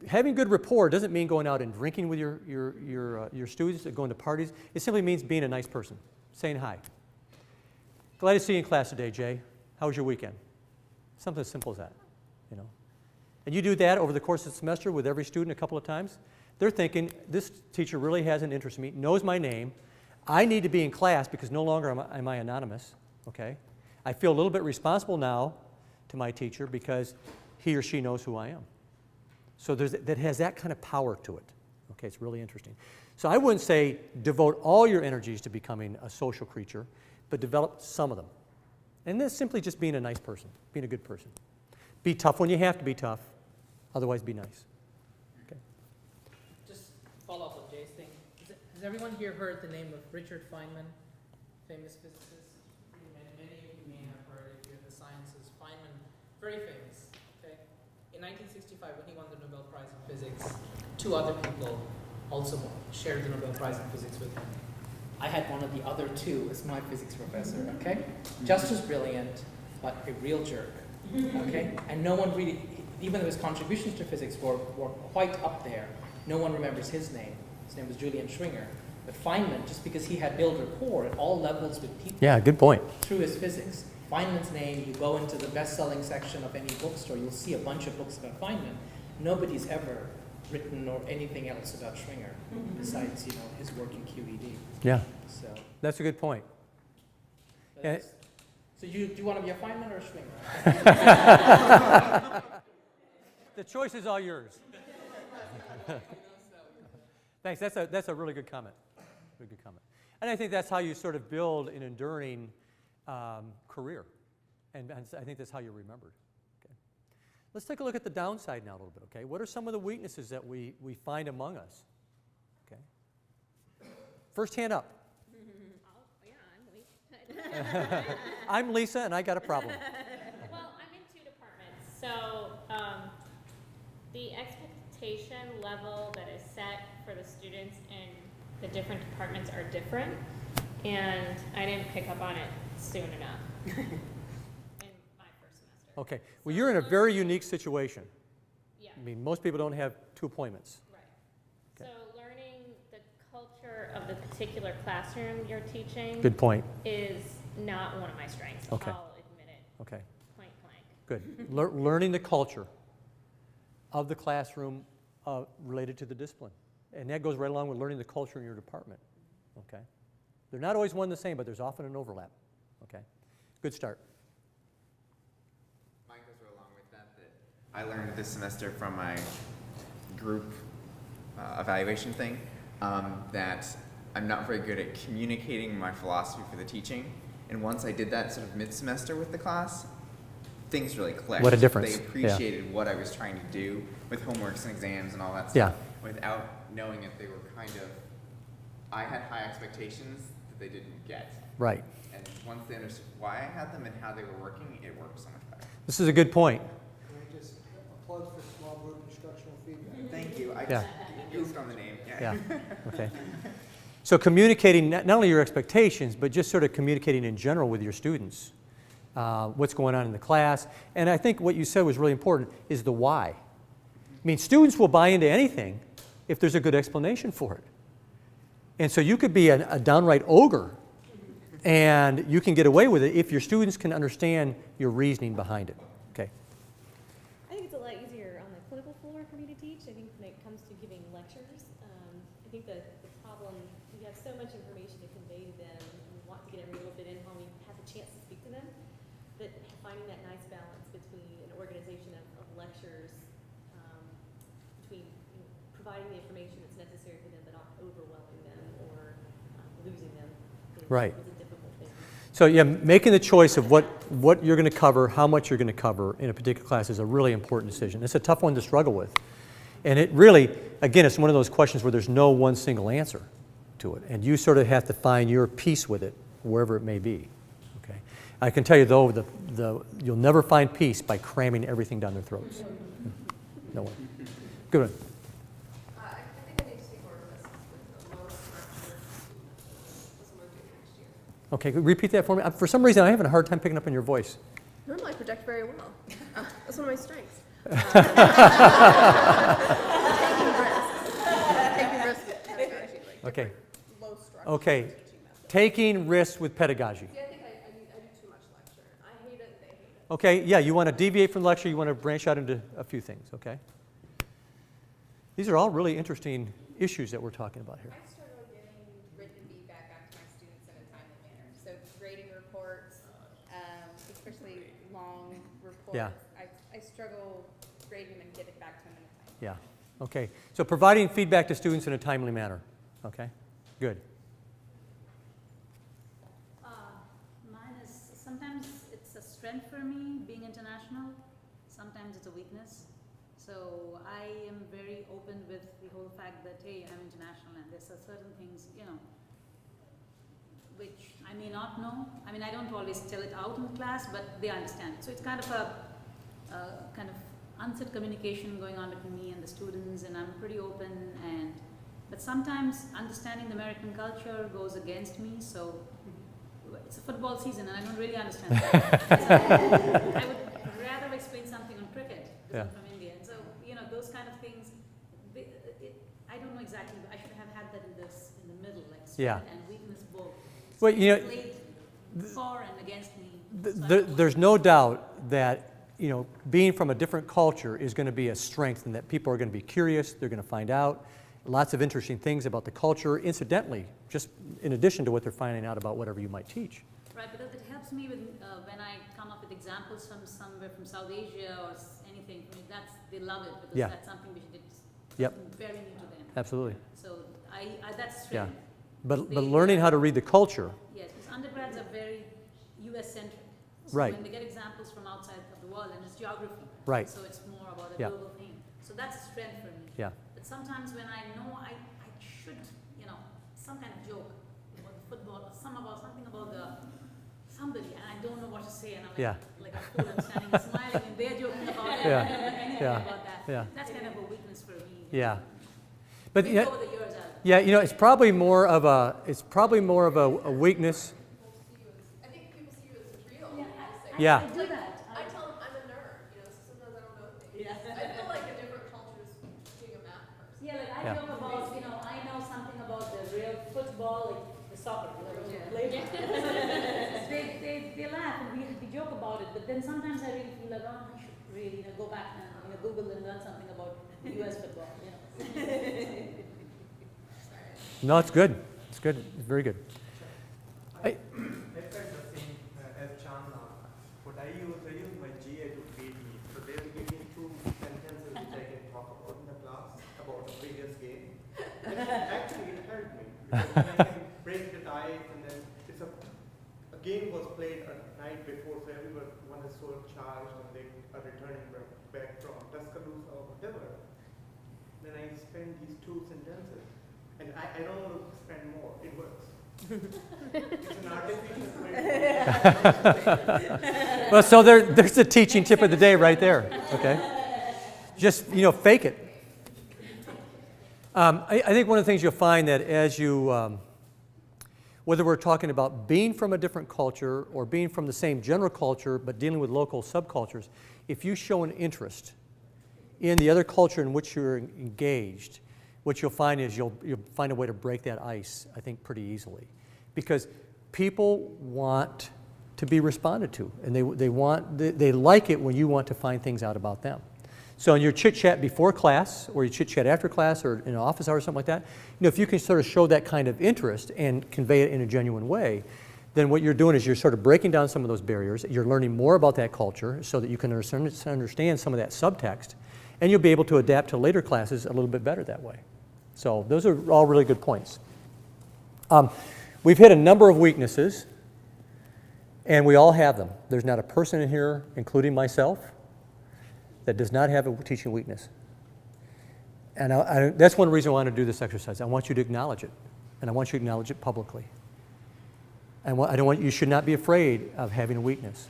Having good rapport doesn't mean going out and drinking with your students, or going to parties. It simply means being a nice person, saying hi. Glad to see you in class today, Jay. How was your weekend? Something as simple as that, you know. And you do that over the course of the semester with every student a couple of times. They're thinking, this teacher really has an interest in me, knows my name. I need to be in class because no longer am I anonymous, okay? I feel a little bit responsible now to my teacher because he or she knows who I am. So that has that kind of power to it. Okay, it's really interesting. So I wouldn't say devote all your energies to becoming a social creature, but develop some of them. And that's simply just being a nice person, being a good person. Be tough when you have to be tough, otherwise be nice. Okay. Just follow up on Jay's thing. Has everyone here heard the name of Richard Feynman, famous physicist? Many of you may have heard if you're in the sciences. Feynman, very famous. Okay. In 1965, when he won the Nobel Prize in Physics, two other people also shared the Nobel Prize in Physics with him. I had one of the other two as my physics professor, okay? Just as brilliant, but a real jerk, okay? And no one really, even though his contributions to physics were quite up there, no one remembers his name. His name was Julian Schwinger. But Feynman, just because he had built rapport at all levels with people. Yeah, good point. Through his physics. Feynman's name, you go into the best-selling section of any bookstore, you'll see a bunch of books about Feynman. Nobody's ever written or anything else about Schwinger besides, his work in QED. Yeah, So that's a good point. Yeah. So do you want to be a Feynman or a Schwinger? The choice is all yours. Thanks. That's a really good comment. Really good comment. And I think that's how you sort of build an enduring career. And I think that's how you're remembered. Okay. Let's take a look at the downside now a little bit. Okay. What are some of the weaknesses that we find among us? Okay. First hand up. I'm Lisa, and I got a problem. Well, I'm in two departments, so the expectation level that is set for the students in the different departments are different, and I didn't pick up on it soon enough in my first semester. Okay. Well, you're in a very unique situation. Yeah. I mean, most people don't have 2 appointments. Right. Okay. So learning the culture of the particular classroom you're teaching Good point. is not one of my strengths. Okay. I'll admit it. Okay. Point blank. Good. Learning the culture of the classroom related to the discipline. And that goes right along with learning the culture in your department. Okay? They're not always one and the same, but there's often an overlap. Okay? Good start. Mine goes right along with that I learned this semester from my group evaluation thing that I'm not very good at communicating my philosophy for the teaching. And once I did that sort of mid-semester with the class, things really clicked. What a difference. They appreciated what I was trying to do with homeworks and exams and all that stuff. Yeah. Without knowing it, they were kind of, I had high expectations that they didn't get. Right. And once they understood why I had them and how they were working, it worked so much better. This is a good point. Can I just applaud for small group instructional feedback? Thank you. I Yeah. just goofed on the name. Yeah, okay. So communicating not only your expectations, but just sort of communicating in general with your students, what's going on in the class. And I think what you said was really important, is the why. I mean, students will buy into anything if there's a good explanation for it. And so you could be a downright ogre, and you can get away with it if your students can understand your reasoning behind it. Okay. I think it's a lot easier on the clinical floor for me to teach. I think when it comes to giving lectures, I think the problem, we have so much information to convey to them, and we want to get every little bit in when we have the chance to speak to them, that finding that nice balance between an organization of lectures, between providing the information that's necessary for them, but not overwhelming them or losing them Right. is a difficult thing. So yeah, making the choice of what you're going to cover, how much you're going to cover in a particular class is a really important decision. It's a tough one to struggle with. And it really, again, it's one of those questions where there's no one single answer to it. And you sort of have to find your peace with it, wherever it may be. Okay. I can tell you, though, you'll never find peace by cramming everything down their throats. No way. Good one. I think I need to take more risks with the low structure. That's what we're doing next year. Okay, repeat that for me. For some reason, I'm having a hard time picking up on your voice. Normally I project very well. That's one of my strengths. Taking risks with pedagogy, like Okay. different low structure Okay. teaching methods. Taking risks with pedagogy. See, I think I do too much lecture. I hate it, they hate it. Okay, yeah, you want to deviate from lecture, you want to branch out into a few things, okay? These are all really interesting issues that we're talking about here. I struggle getting written feedback out to my students in a timely manner. So grading reports, especially long reports. Yeah. I struggle grading them and get it back to them in a timely Yeah, okay. So providing feedback to students in a timely manner, okay? Good. Mine is, sometimes it's a strength for me, being international. Sometimes it's a weakness. So I am very open with the whole fact that, hey, I'm international and there's certain things, which I may not know. I mean, I don't always tell it out in class, but they understand. So it's kind of a kind of unsaid communication going on between me and the students, and I'm pretty open. But sometimes understanding the American culture goes against me. So it's a football season, and I don't really understand that. I would rather explain something on cricket because I'm from India. And so, those kind of things, I don't know exactly, but I should have had that in the middle, like strength and weakness both. Well, Played for and against me. There's no doubt that, being from a different culture is going to be a strength, and that people are going to be curious, they're going to find out lots of interesting things about the culture, incidentally, just in addition to what they're finding out about whatever you might teach. Right, but it helps me with when I come up with examples from somewhere from South Asia or anything. I mean, they love it because that's something which is very new to them. Absolutely. So that's strength. Yeah. But learning how to read the culture. Yes, because undergrads are very U.S.-centric. So Right. when they get examples from outside of the world, and it's geography. Right. So it's more about a Yeah. global thing. So that's a strength for me. Yeah. But sometimes when I know I should, some kind of joke about football, or something about somebody, and I don't know what to say, and I'm like a fool, I'm standing and smiling, and they're joking about it, anything about that. Yeah. That's kind of a weakness for me. Yeah. But Maybe over the years, it's probably more of a weakness. I think people see you as real. Yeah. I do that. I tell them I'm a nerd, so sometimes I don't know things. Yeah. I feel like a different culture is being a math person. Yeah, like I joke about, I know something about the real football, like the soccer, they laugh and we joke about it, but then sometimes I really feel like, I should really go back and Google and learn something about U.S. football. No, it's good. It's good. It's very good. I felt the same as Chandna. What I use my GA to grade me. So they will give me 2 sentences which I can talk about in the class about a previous game. And actually it helped me. Because then I can break the tie, and then a game was played a night before, so everyone is so charged and they are returning back from Tuscaloosa or whatever. Then I spend these 2 sentences. And I don't want to spend more. It works. Well, so there's the teaching tip of the day right there, okay? Just, fake it. I think one of the things you'll find that as you, whether we're talking about being from a different culture or being from the same general culture but dealing with local subcultures, if you show an interest in the other culture in which you're engaged, what you'll find is you'll find a way to break that ice, I think, pretty easily. Because people want to be responded to, and they like it when you want to find things out about them. So in your chit-chat before class, or your chit-chat after class, or in an office hour or something like that, if you can sort of show that kind of interest and convey it in a genuine way, then what you're doing is you're sort of breaking down some of those barriers. You're learning more about that culture so that you can understand some of that subtext, and you'll be able to adapt to later classes a little bit better that way. So those are all really good points. We've hit a number of weaknesses, and we all have them. There's not a person in here, including myself, that does not have a teaching weakness. And that's one reason I want to do this exercise. I want you to acknowledge it, and I want you to acknowledge it publicly. And you should not be afraid of having a weakness,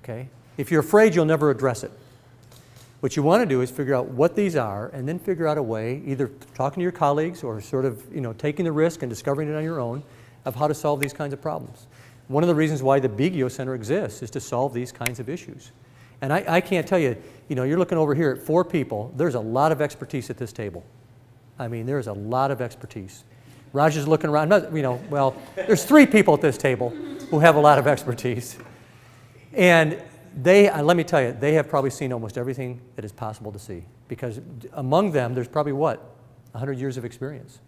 okay? If you're afraid, you'll never address it. What you want to do is figure out what these are, and then figure out a way, either talking to your colleagues or sort of, taking the risk and discovering it on your own, of how to solve these kinds of problems. One of the reasons why the Bigio Center exists is to solve these kinds of issues. And I can't tell you, you're looking over here at 4 people. There's a lot of expertise at this table. I mean, there's a lot of expertise. Raj is looking around. There's 3 people at this table who have a lot of expertise. And let me tell you, they have probably seen almost everything that is possible to see. Because among them, there's probably, 100 years of experience.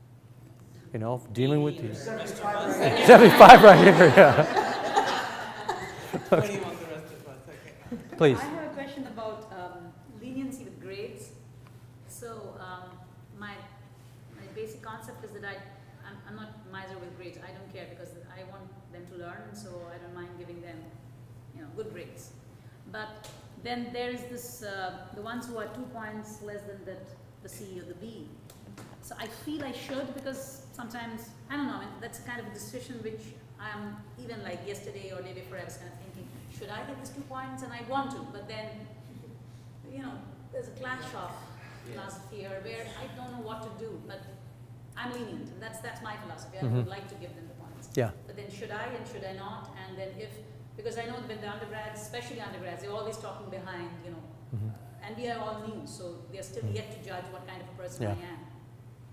Dealing with these. 75 right here, yeah. Okay. Please. I have a question about leniency with grades. So my basic concept is that I'm not miser with grades. I don't care because I want them to learn, so I don't mind giving them, good grades. But then there is this, the ones who are 2 points less than the C or the B. So I feel I should, because sometimes, I don't know, that's kind of a decision which I'm, even like yesterday or day before, I was kind of thinking, should I get this 2 points? And I want to, but then, there's a clash of philosophy here where I don't know what to do, but I'm lenient, and that's my philosophy. I would like to give them the points. Yeah. But then should I and should I not? And then because I know that the undergrads, especially undergrads, they're always talking behind, and we are all new, so they're still yet to judge what kind of a person I am.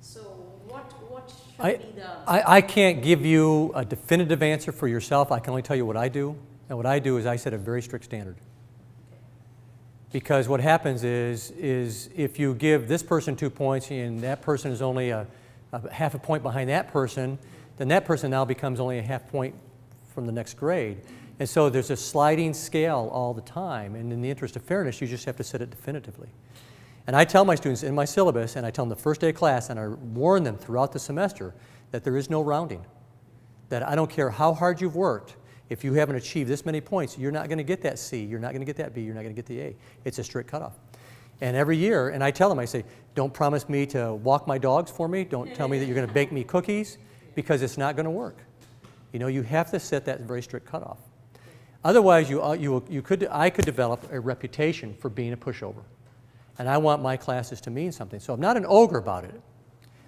So what should be the... I can't give you a definitive answer for yourself. I can only tell you what I do. And what I do is I set a very strict standard. Because what happens is if you give this person 2 points and that person is only a half a point behind that person, then that person now becomes only a half point from the next grade. And so there's a sliding scale all the time. And in the interest of fairness, you just have to set it definitively. And I tell my students in my syllabus, and I tell them the first day of class, and I warn them throughout the semester that there is no rounding. That I don't care how hard you've worked, if you haven't achieved this many points, you're not going to get that C, you're not going to get that B, you're not going to get the A. It's a strict cutoff. And every year, and I tell them, I say, don't promise me to walk my dogs for me, don't tell me that you're going to bake me cookies, because it's not going to work. You have to set that very strict cutoff. Otherwise, I could develop a reputation for being a pushover. And I want my classes to mean something. So I'm not an ogre about it.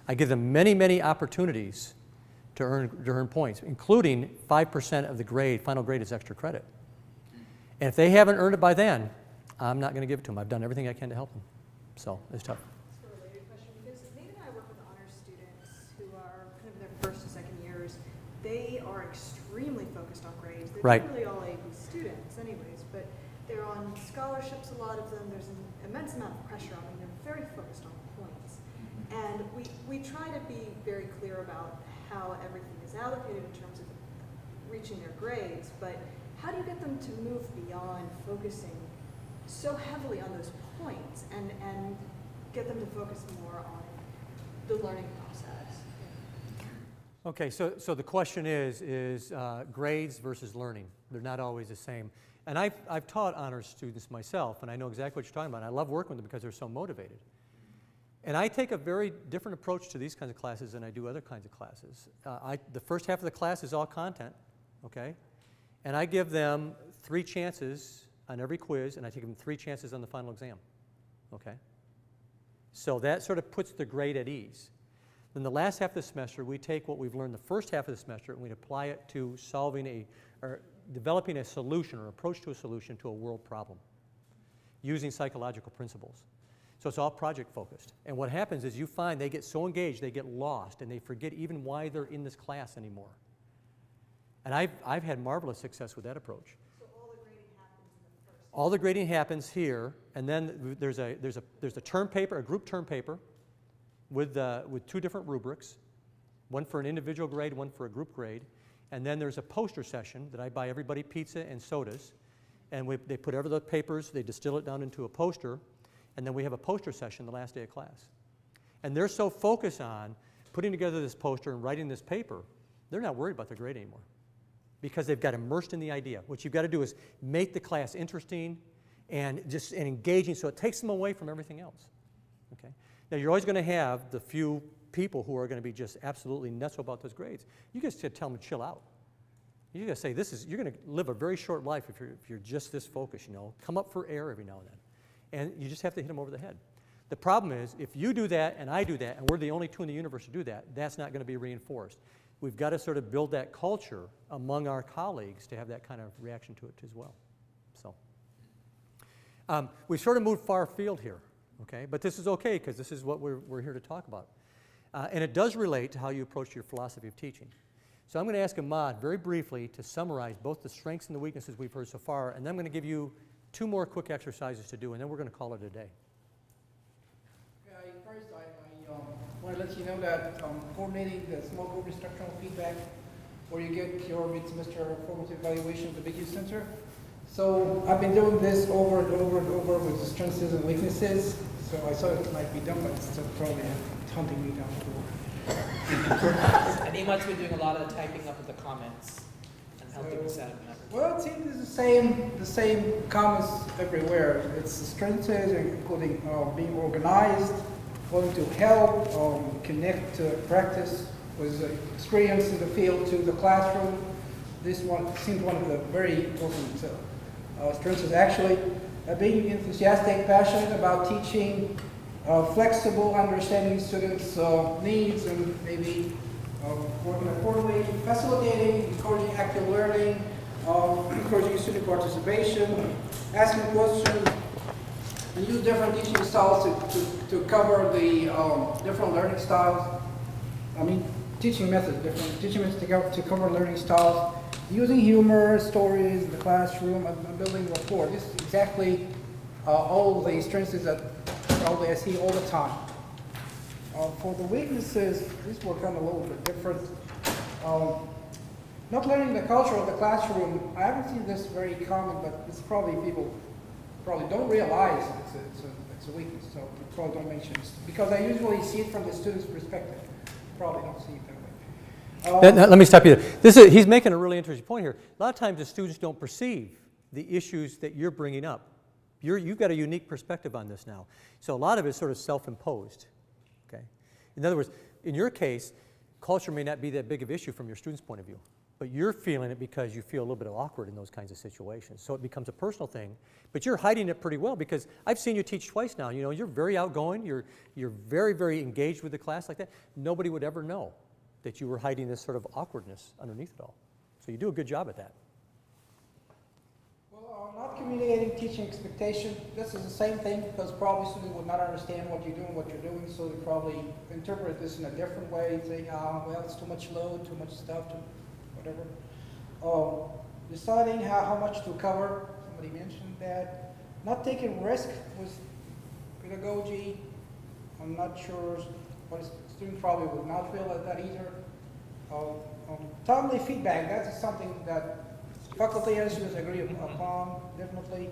I give them many, many opportunities to earn points, including 5% of the final grade is extra credit. And if they haven't earned it by then, I'm not going to give it to them. I've done everything I can to help them. So it's tough. It's a related question, because Nate and I work with honors students who are kind of in their first and second years. They are extremely focused on grades. They're Right. not really all AP students anyways, but they're on scholarships, a lot of them. There's an immense amount of pressure on them. They're very focused on points. And we try to be very clear about how everything is allocated in terms of reaching their grades, but how do you get them to move beyond focusing so heavily on those points and get them to focus more on the learning process? Okay, so the question is grades versus learning. They're not always the same. And I've taught honors students myself, and I know exactly what you're talking about. I love working with them because they're so motivated. And I take a very different approach to these kinds of classes than I do other kinds of classes. The first half of the class is all content, okay? And I give them 3 chances on every quiz, and I take them 3 chances on the final exam, okay? So that sort of puts the grade at ease. Then the last half of the semester, we take what we've learned the first half of the semester and we apply it to developing a solution or approach to a solution to a world problem using psychological principles. So it's all project focused. And what happens is you find they get so engaged, they get lost, and they forget even why they're in this class anymore. And I've had marvelous success with that approach. So all the grading happens in the first. All the grading happens here, and then there's a term paper, a group term paper, with 2 different rubrics, one for an individual grade, one for a group grade, and then there's a poster session that I buy everybody pizza and sodas, and they put every the papers, they distill it down into a poster, and then we have a poster session the last day of class. And they're so focused on putting together this poster and writing this paper, they're not worried about their grade anymore because they've got immersed in the idea. What you've got to do is make the class interesting and engaging so it takes them away from everything else. Okay? Now, you're always going to have the few people who are going to be just absolutely nuts about those grades. You just tell them to chill out. You got to say, you're going to live a very short life if you're just this focused, you know. Come up for air every now and then. And you just have to hit them over the head. The problem is, if you do that and I do that, and we're the only 2 in the universe to do that, that's not going to be reinforced. We've got to sort of build that culture among our colleagues to have that kind of reaction to it as well. So, we've sort of moved far afield here, okay? But this is okay, because this is what we're here to talk about. And it does relate to how you approach your philosophy of teaching. So I'm going to ask Ahmad very briefly to summarize both the strengths and the weaknesses we've heard so far, and then I'm going to give you 2 more quick exercises to do, and then we're going to call it a day. First, I want to let you know that coordinating the small group instructional feedback, where you get your mid-semester formative evaluation of the Big U Center. So I've been doing this over and over and over with the strengths and weaknesses. So I thought it might be done, but it's still probably hunting me down the door. And Ahmad's been doing a lot of typing up of the comments and helping us out in that. Well, it seems it's the same comments everywhere. It's the strengths, including being organized, wanting to help, connect practice with experience in the field to the classroom. This one seems one of the very important strengths is actually being enthusiastic, passionate about teaching, flexible, understanding students' needs, and maybe working accordingly, facilitating, encouraging active learning, encouraging student participation, asking questions, and use different teaching styles to cover the different learning styles. I mean, teaching methods to cover learning styles. Using humor, stories in the classroom, and building rapport. This is exactly all the strengths that probably I see all the time. For the weaknesses, these were kind of a little bit different. Not learning the culture of the classroom, I haven't seen this very common, but it's probably people probably don't realize it's a weakness, so you probably don't mention it. Because I usually see it from the student's perspective. Probably don't see it that way. Let me stop you there. He's making a really interesting point here. A lot of times the students don't perceive the issues that you're bringing up. You've got a unique perspective on this now. So a lot of it's sort of self-imposed. Okay? In other words, in your case, culture may not be that big of an issue from your student's point of view, but you're feeling it because you feel a little bit awkward in those kinds of situations. So it becomes a personal thing, but you're hiding it pretty well because I've seen you teach twice now. You know, you're very outgoing. You're very, very engaged with the class like that. Nobody would ever know that you were hiding this sort of awkwardness underneath it all. So you do a good job at that. Well, not communicating teaching expectation, this is the same thing because probably students would not understand what you're doing, so they probably interpret this in a different way, saying, well, it's too much load, too much stuff, whatever. Deciding how much to cover, somebody mentioned that. Not taking risk with pedagogy, I'm not sure what a student probably would not feel like that either. Timely feedback, that's something that faculty and students agree upon, definitely.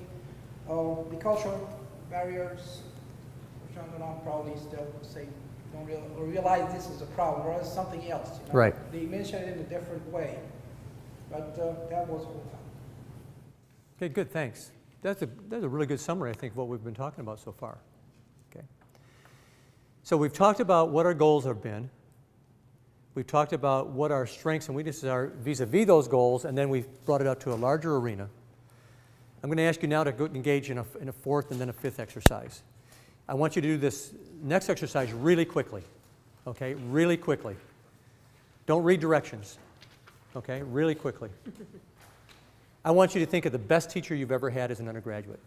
The cultural barriers, which I'm probably still say, don't realize this is a problem, or it's something else. You know? Right. They mention it in a different way. But that was all time. Okay, good, thanks. That's a really good summary, I think, of what we've been talking about so far. Okay. So we've talked about what our goals have been. We've talked about what our strengths and weaknesses are vis-a-vis those goals, and then we've brought it out to a larger arena. I'm going to ask you now to go engage in a fourth and then a fifth exercise. I want you to do this next exercise really quickly, okay? Really quickly. Don't read directions, okay? Really quickly. I want you to think of the best teacher you've ever had as an undergraduate.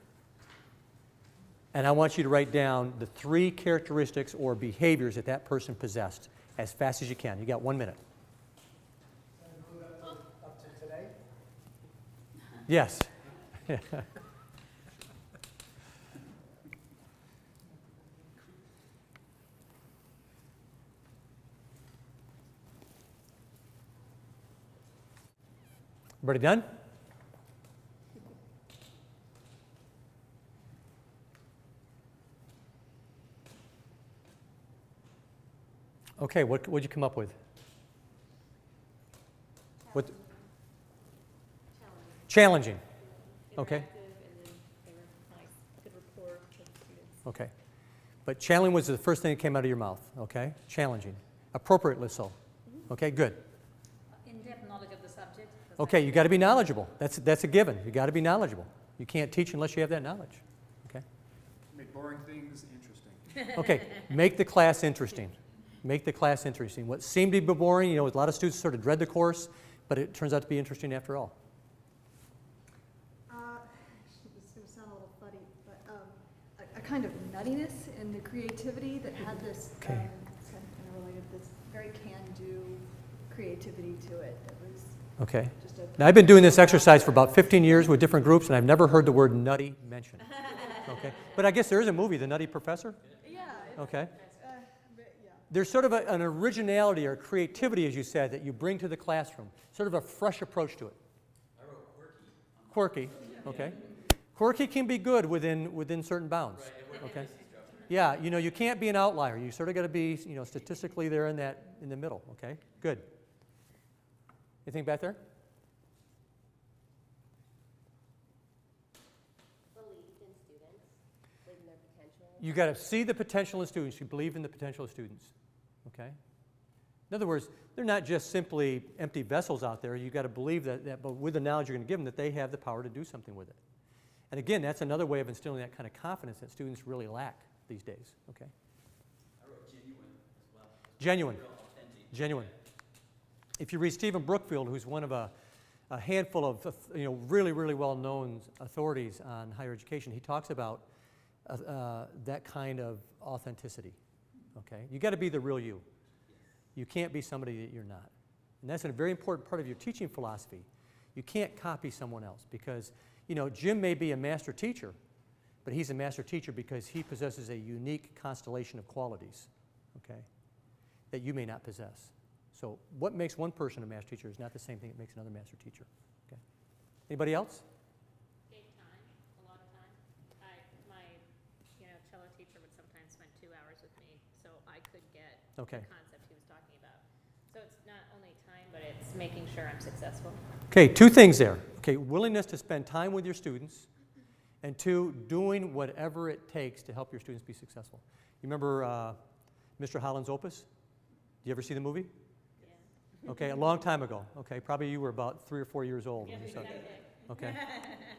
And I want you to write down the 3 characteristics or behaviors that that person possessed as fast as you can. You got 1 minute. Up to today? Yes. Everybody done? Okay, what'd you come up with? What? Challenging. Okay. Interactive, and then they were nice, good rapport with the students. Okay. But challenging was the first thing that came out of your mouth, okay? Challenging. Appropriately so. Okay, good. In-depth knowledge of the subject. Okay, you got to be knowledgeable. That's a given. You got to be knowledgeable. You can't teach unless you have that knowledge. Okay? Make boring things interesting. Okay, make the class interesting. Make the class interesting. What seemed to be boring, you know, a lot of students sort of dread the course, but it turns out to be interesting after all. It's going to sound a little funny, but a kind of nuttiness and the creativity that had this, Okay. it's kind of related, this very can-do creativity to it. That was Okay. just a... Now, I've been doing this exercise for about 15 years with different groups, and I've never heard the word nutty mentioned. Okay? But I guess there is a movie, The Nutty Professor? Yeah. Okay. But yeah. There's sort of an originality or creativity, as you said, that you bring to the classroom, sort of a fresh approach to it. I wrote Quirky, quirky. okay. Quirky can be good within certain bounds, okay. Yeah, you know, you can't be an outlier. You sort of got to be, you know, statistically there in the middle, okay. Good. Anything back there? Believed in students, believe in their potential. You got to see the potential in students. You believe in the potential of students, okay. In other words, they're not just simply empty vessels out there. You got to believe that, but with the knowledge you're going to give them, that they have the power to do something with it. And again, that's another way of instilling that kind of confidence that students really lack these days, okay. I wrote genuine as well. Genuine. Real authentic. Genuine. If you read Stephen Brookfield, who's one of a handful of really, really well-known authorities on higher education, he talks about that kind of authenticity. Okay, you got to be the real you. You can't be somebody that you're not, and that's a very important part of your teaching philosophy. You can't copy someone else because Jim may be a master teacher, but he's a master teacher because he possesses a unique constellation of qualities, okay, that you may not possess. So what makes one person a master teacher is not the same thing that makes another master teacher. Okay. Anybody else? Gave time, a lot of time. My cello teacher would sometimes spend 2 hours with me, so I could get Okay. the concept he was talking about. So it's not only time, but it's making sure I'm successful. Okay, 2 things there. Okay, willingness to spend time with your students, and 2, doing whatever it takes to help your students be successful. You remember Mr. Holland's Opus? Did you ever see the movie? Yeah. Okay, a long time ago. Okay, probably you were about 3 or 4 years old when you saw that. Okay,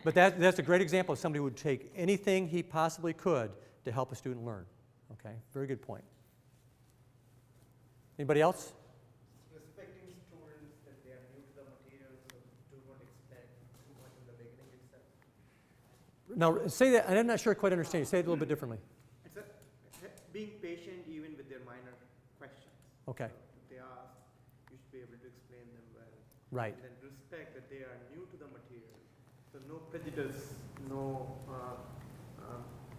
but that's a great example of somebody who would take anything he possibly could to help a student learn. Okay, very good point. Anybody else? Respecting students that they are new to the material, so do not expect too much in the beginning itself. Now, say that, I'm not sure I quite understand you. Say it a little bit differently. It's being patient even with their minor questions. Okay. So if they ask, you should be able to explain them well. Right. And then respect that they are new to the material. So no prejudice, no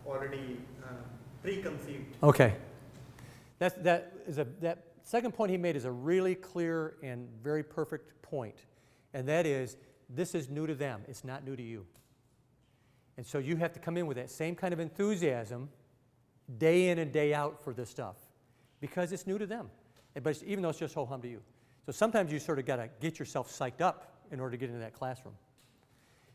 already preconceived. Okay. That second point he made is a really clear and very perfect point, and that is this is new to them. It's not new to you. And so you have to come in with that same kind of enthusiasm day in and day out for this stuff because it's new to them, but even though it's just ho-hum to you. So sometimes you sort of got to get yourself psyched up in order to get into that classroom.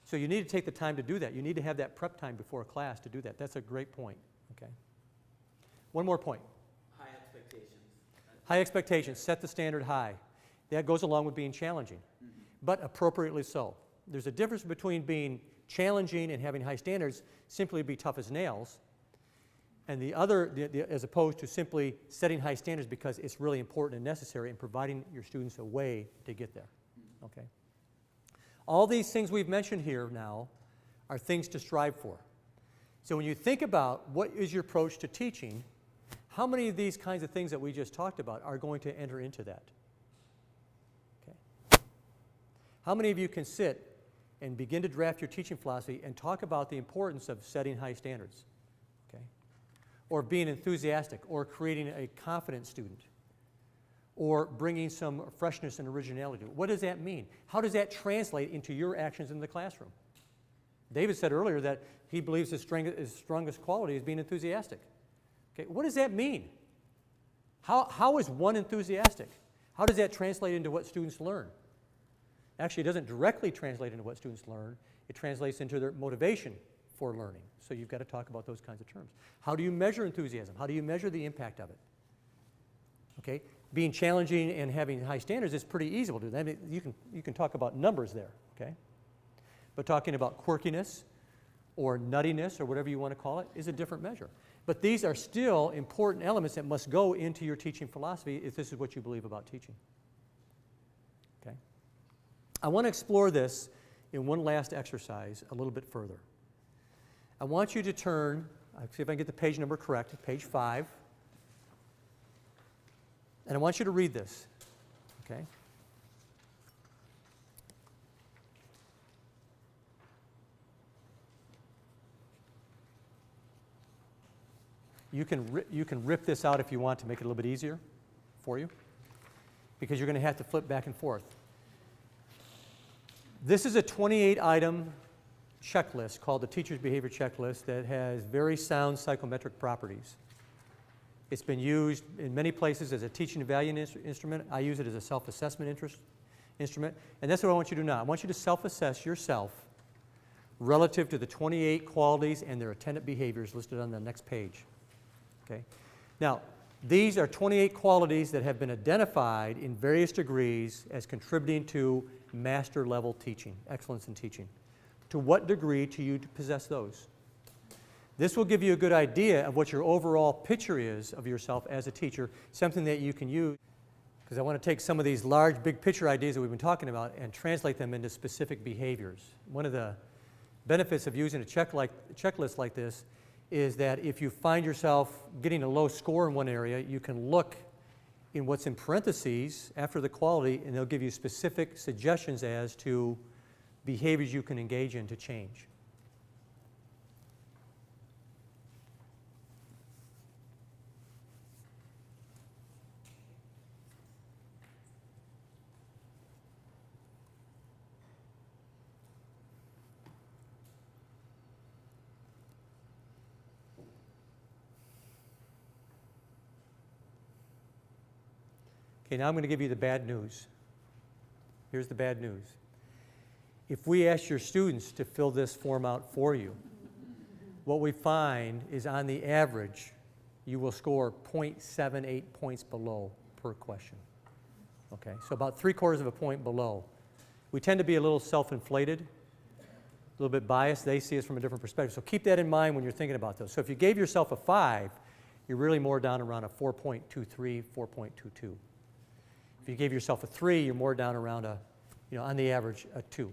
So you need to take the time to do that. You need to have that prep time before a class to do that. That's a great point. Okay. One more point. high expectations, set the standard high. That goes along with being challenging, but appropriately so. There's a difference between being challenging and having high standards, simply be tough as nails, and the other, as opposed to simply setting high standards because it's really important and necessary and providing your students a way to get there. Okay? All these things we've mentioned here now are things to strive for. So when you think about what is your approach to teaching, how many of these kinds of things that we just talked about are going to enter into that? Okay. How many of you can sit and begin to draft your teaching philosophy and talk about the importance of setting high standards? Okay. Or being enthusiastic, or creating a confident student, or bringing some freshness and originality. What does that mean? How does that translate into your actions in the classroom? David said earlier that he believes his strongest quality is being enthusiastic. Okay, what does that mean? How is one enthusiastic? How does that translate into what students learn? Actually, it doesn't directly translate into what students learn. It translates into their motivation for learning. So you've got to talk about those kinds of terms. How do you measure enthusiasm? How do you measure the impact of it? Okay, being challenging and having high standards is pretty easy to do. I mean, you can talk about numbers there. Okay, but talking about quirkiness or nuttiness or whatever you want to call it is a different measure. But these are still important elements that must go into your teaching philosophy if this is what you believe about teaching. Okay? I want to explore this in one last exercise a little bit further. I want you to turn, see if I can get the page number correct, page 5. And I want you to read this. Okay? You can rip this out if you want to make it a little bit easier for you, because you're going to have to flip back and forth. This is a 28-item checklist called the Teacher's Behavior Checklist that has very sound psychometric properties. It's been used in many places as a teaching and value instrument. I use it as a self-assessment instrument. And that's what I want you to do now. I want you to self-assess yourself relative to the 28 qualities and their attendant behaviors listed on the next page. Okay? Now, these are 28 qualities that have been identified in various degrees as contributing to master level teaching, excellence in teaching. To what degree do you possess those? This will give you a good idea of what your overall picture is of yourself as a teacher, something that you can use, because I want to take some of these large, big picture ideas that we've been talking about and translate them into specific behaviors. One of the benefits of using a checklist like this is that if you find yourself getting a low score in one area, you can look in what's in parentheses after the quality, and they'll give you specific suggestions as to behaviors you can engage in to change. Okay, now I'm going to give you the bad news. Here's the bad news. If we ask your students to fill this form out for you, what we find is on the average, you will score 0.78 points below per question. Okay, so about 3/4 of a point below. We tend to be a little self-inflated, a little bit biased. They see us from a different perspective. So keep that in mind when you're thinking about those. So if you gave yourself a 5, you're really more down around a 4.23, 4.22. If you gave yourself a 3, you're more down around a, on the average, a 2.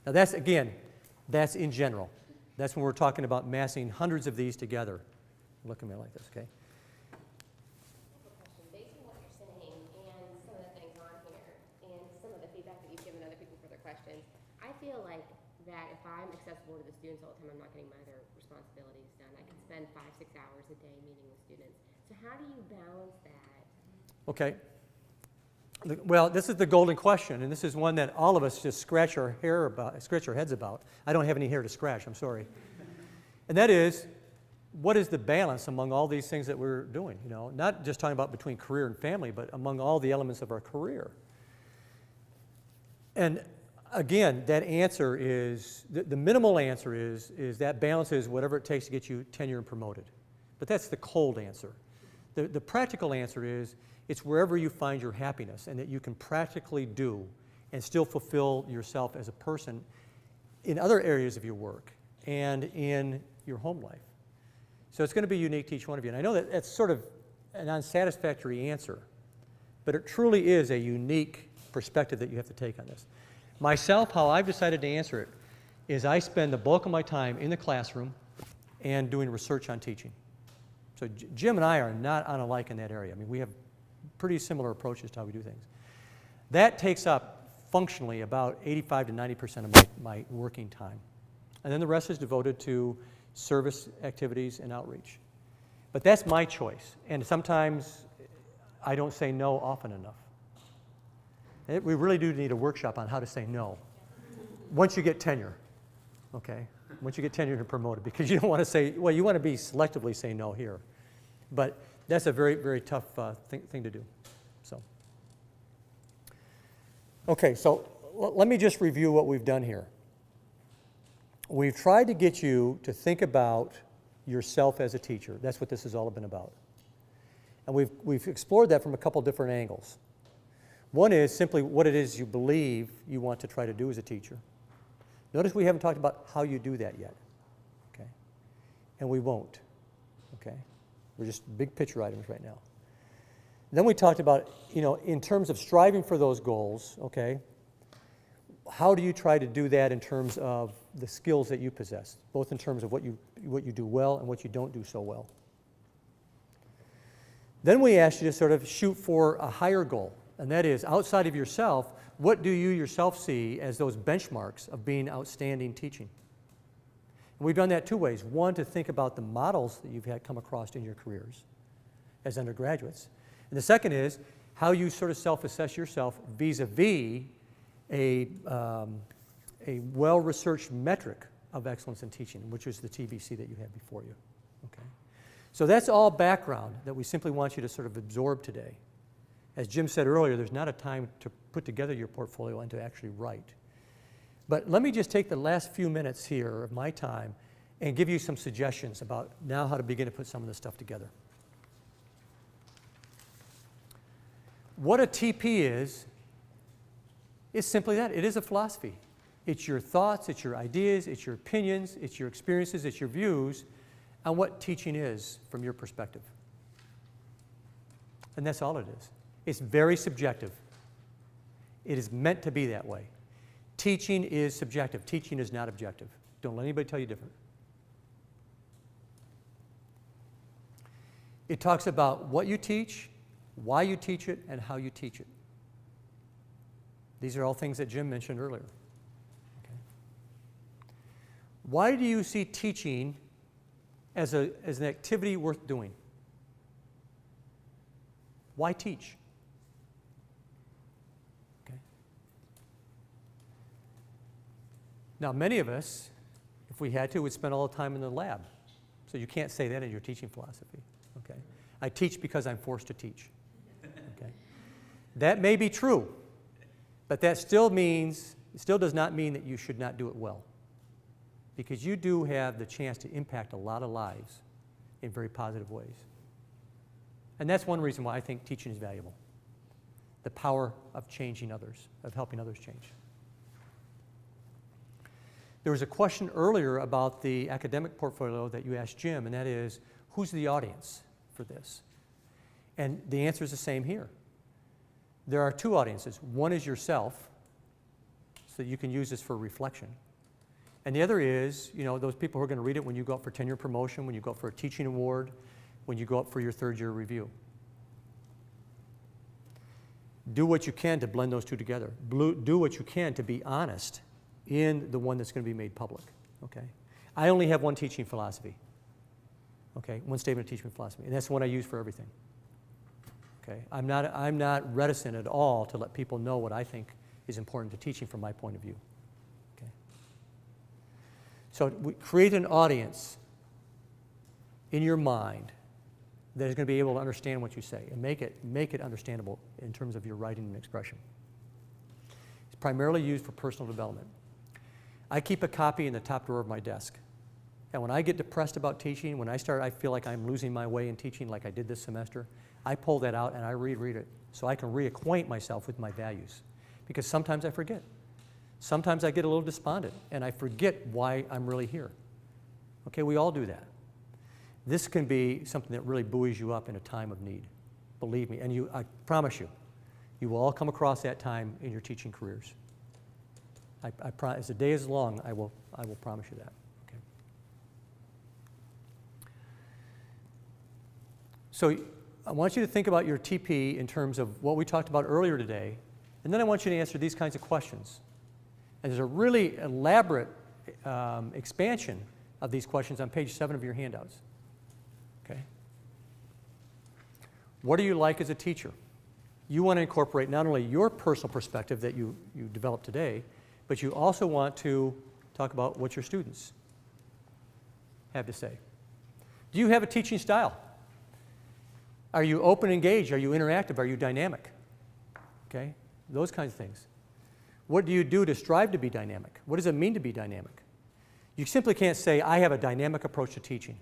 Now that's, again, that's in general. That's when we're talking about massing hundreds of these together. Look at me like this, okay? Based on what you're saying and some of the things on here and some of the feedback that you've given other people for their questions, I feel like that if I'm accessible to the students all the time, I'm not getting my other responsibilities done. I can spend 5-6 hours a day meeting with students. So how do you balance that? Okay. Well, this is the golden question, and this is one that all of us just scratch our heads about. I don't have any hair to scratch, I'm sorry. And that is, what is the balance among all these things that we're doing? Not just talking about between career and family, but among all the elements of our career. And again, that answer is, the minimal answer is that balance is whatever it takes to get you tenure and promoted. But that's the cold answer. The practical answer is it's wherever you find your happiness and that you can practically do and still fulfill yourself as a person in other areas of your work and in your home life. So it's going to be unique to each one of you. And I know that that's sort of an unsatisfactory answer, but it truly is a unique perspective that you have to take on this. Myself, how I've decided to answer it is I spend the bulk of my time in the classroom and doing research on teaching. So Jim and I are not unlike in that area. I mean, we have pretty similar approaches to how we do things. That takes up functionally about 85 to 90% of my working time. And then the rest is devoted to service activities and outreach. But that's my choice. And sometimes I don't say no often enough. We really do need a workshop on how to say no once you get tenure, okay? Once you get tenured and promoted, because you don't want to say, well, you want to be selectively say no here. But that's a very, very tough thing to do. So, okay, so let me just review what we've done here. We've tried to get you to think about yourself as a teacher. That's what this has all been about. And we've explored that from a couple different angles. One is simply what it is you believe you want to try to do as a teacher. Notice we haven't talked about how you do that yet, okay? And we won't, okay? We're just big picture items right now. Then we talked about, in terms of striving for those goals, okay, how do you try to do that in terms of the skills that you possess, both in terms of what you do well and what you don't do so well. Then we asked you to sort of shoot for a higher goal, and that is, outside of yourself, what do you yourself see as those benchmarks of being outstanding teaching? And we've done that two ways. One, to think about the models that you've had come across in your careers as undergraduates. And the second is how you sort of self-assess yourself vis-a-vis a well-researched metric of excellence in teaching, which is the TVC that you had before you. Okay? So that's all background that we simply want you to sort of absorb today. As Jim said earlier, there's not a time to put together your portfolio and to actually write. But let me just take the last few minutes here of my time and give you some suggestions about now how to begin to put some of this stuff together. What a TP is simply that. It is a philosophy. It's your thoughts, it's your ideas, it's your opinions, it's your experiences, it's your views on what teaching is from your perspective. And that's all it is. It's very subjective. It is meant to be that way. Teaching is subjective. Teaching is not objective. Don't let anybody tell you different. It talks about what you teach, why you teach it, and how you teach it. These are all things that Jim mentioned earlier. Okay. Why do you see teaching as an activity worth doing? Why teach? Okay. Now, many of us, if we had to, would spend all the time in the lab. So you can't say that in your teaching philosophy. Okay. I teach because I'm forced to teach. Okay. That may be true, but that still does not mean that you should not do it well. Because you do have the chance to impact a lot of lives in very positive ways. And that's one reason why I think teaching is valuable. The power of changing others, of helping others change. There was a question earlier about the academic portfolio that you asked Jim, and that is, who's the audience for this? And the answer is the same here. There are two audiences. One is yourself, so you can use this for reflection. And the other is, those people who are going to read it when you go up for tenure promotion, when you go up for a teaching award, when you go up for your third-year review. Do what you can to blend those two together. Do what you can to be honest in the one that's going to be made public. Okay? I only have one teaching philosophy. Okay? One statement of teaching philosophy, and that's the one I use for everything. Okay? I'm not reticent at all to let people know what I think is important to teaching from my point of view. Okay? So we create an audience in your mind that is going to be able to understand what you say and make it understandable in terms of your writing and expression. It's primarily used for personal development. I keep a copy in the top drawer of my desk. And when I get depressed about teaching, when I feel like I'm losing my way in teaching like I did this semester, I pull that out and I reread it so I can reacquaint myself with my values. Because sometimes I forget. Sometimes I get a little despondent and I forget why I'm really here. Okay, we all do that. This can be something that really buoys you up in a time of need. Believe me, and I promise you, you will all come across that time in your teaching careers. As the day is long, I will promise you that. Okay. So I want you to think about your TP in terms of what we talked about earlier today, and then I want you to answer these kinds of questions. And there's a really elaborate expansion of these questions on page 7 of your handouts. Okay? What do you like as a teacher? You want to incorporate not only your personal perspective that you developed today, but you also want to talk about what your students have to say. Do you have a teaching style? Are you open, engaged? Are you interactive? Are you dynamic? Okay? Those kinds of things. What do you do to strive to be dynamic? What does it mean to be dynamic? You simply can't say, I have a dynamic approach to teaching.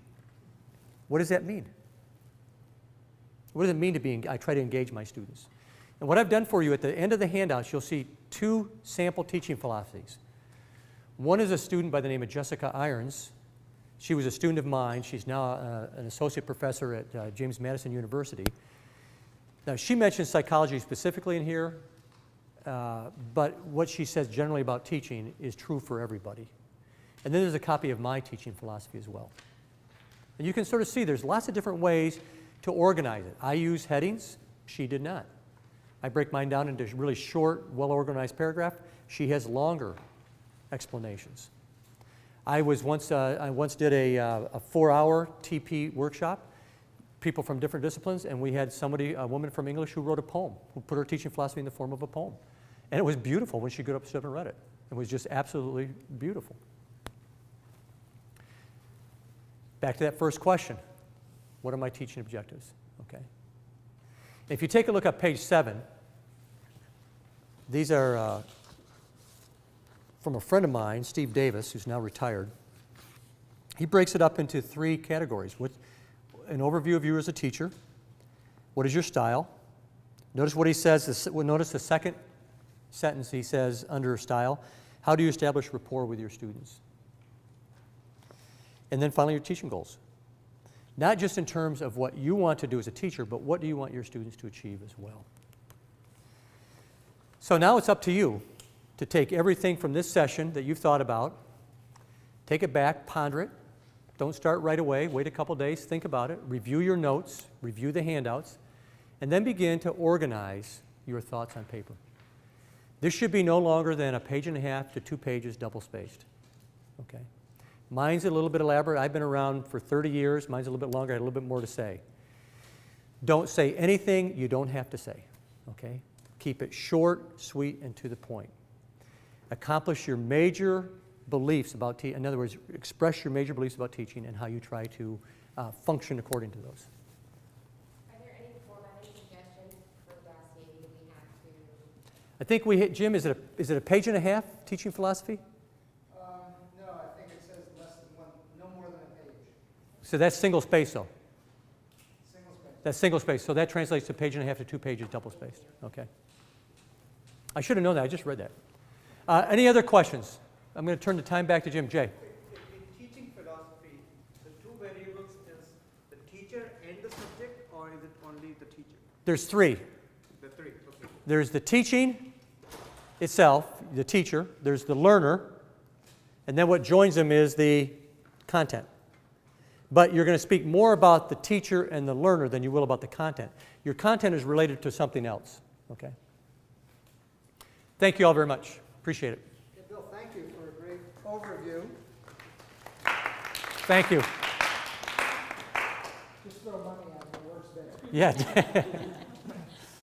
What does that mean? What does it mean to I try to engage my students? And what I've done for you at the end of the handouts, you'll see 2 sample teaching philosophies. One is a student by the name of Jessica Irons. She was a student of mine. She's now an associate professor at James Madison University. Now, she mentions psychology specifically in here, but what she says generally about teaching is true for everybody. And then there's a copy of my teaching philosophy as well. And you can sort of see there's lots of different ways to organize it. I use headings. She did not. I break mine down into really short, well-organized paragraph. She has longer explanations. I once did a 4-hour TP workshop, people from different disciplines, and we had a woman from English who wrote a poem, who put her teaching philosophy in the form of a poem. And it was beautiful when she got up and read it. It was just absolutely beautiful. Back to that first question. What are my teaching objectives? Okay. If you take a look at page 7, these are from a friend of mine, Steve Davis, who's now retired. He breaks it up into 3 categories. An overview of you as a teacher. What is your style? Notice what he says. Notice the second sentence he says under style. How do you establish rapport with your students? And then finally, your teaching goals. Not just in terms of what you want to do as a teacher, but what do you want your students to achieve as well. So now it's up to you to take everything from this session that you've thought about, take it back, ponder it. Don't start right away. Wait a couple days, think about it, review your notes, review the handouts, and then begin to organize your thoughts on paper. This should be no longer than 1.5 pages to 2 pages double-spaced. Okay? Mine's a little bit elaborate. I've been around for 30 years. Mine's a little bit longer. I had a little bit more to say. Don't say anything you don't have to say. Okay? Keep it short, sweet, and to the point. Accomplish your major beliefs about teaching. In other words, express your major beliefs about teaching and how you try to function according to those. Are there any formatting suggestions for dossier we have to? I think we hit, Jim, is it a 1.5 pages teaching philosophy? No, I think it says less than one, no more than a page. So that's single space, though. Single space. That's single space. So that translates to 1.5 pages to 2 pages double spaced. Okay. I should have known that. I just read that. Any other questions? I'm going to turn the time back to Jim. Jay. In teaching philosophy, the 2 variables is the teacher and the subject, or is it only the teacher? There's 3. The 3, okay. There's the teaching itself, the teacher. There's the learner. And then what joins them is the content. But you're going to speak more about the teacher and the learner than you will about the content. Your content is related to something else. Okay? Thank you all very much. Appreciate it. Okay, Bill, thank you for a great overview. Thank you. Just throw money at it, it works better. Yeah.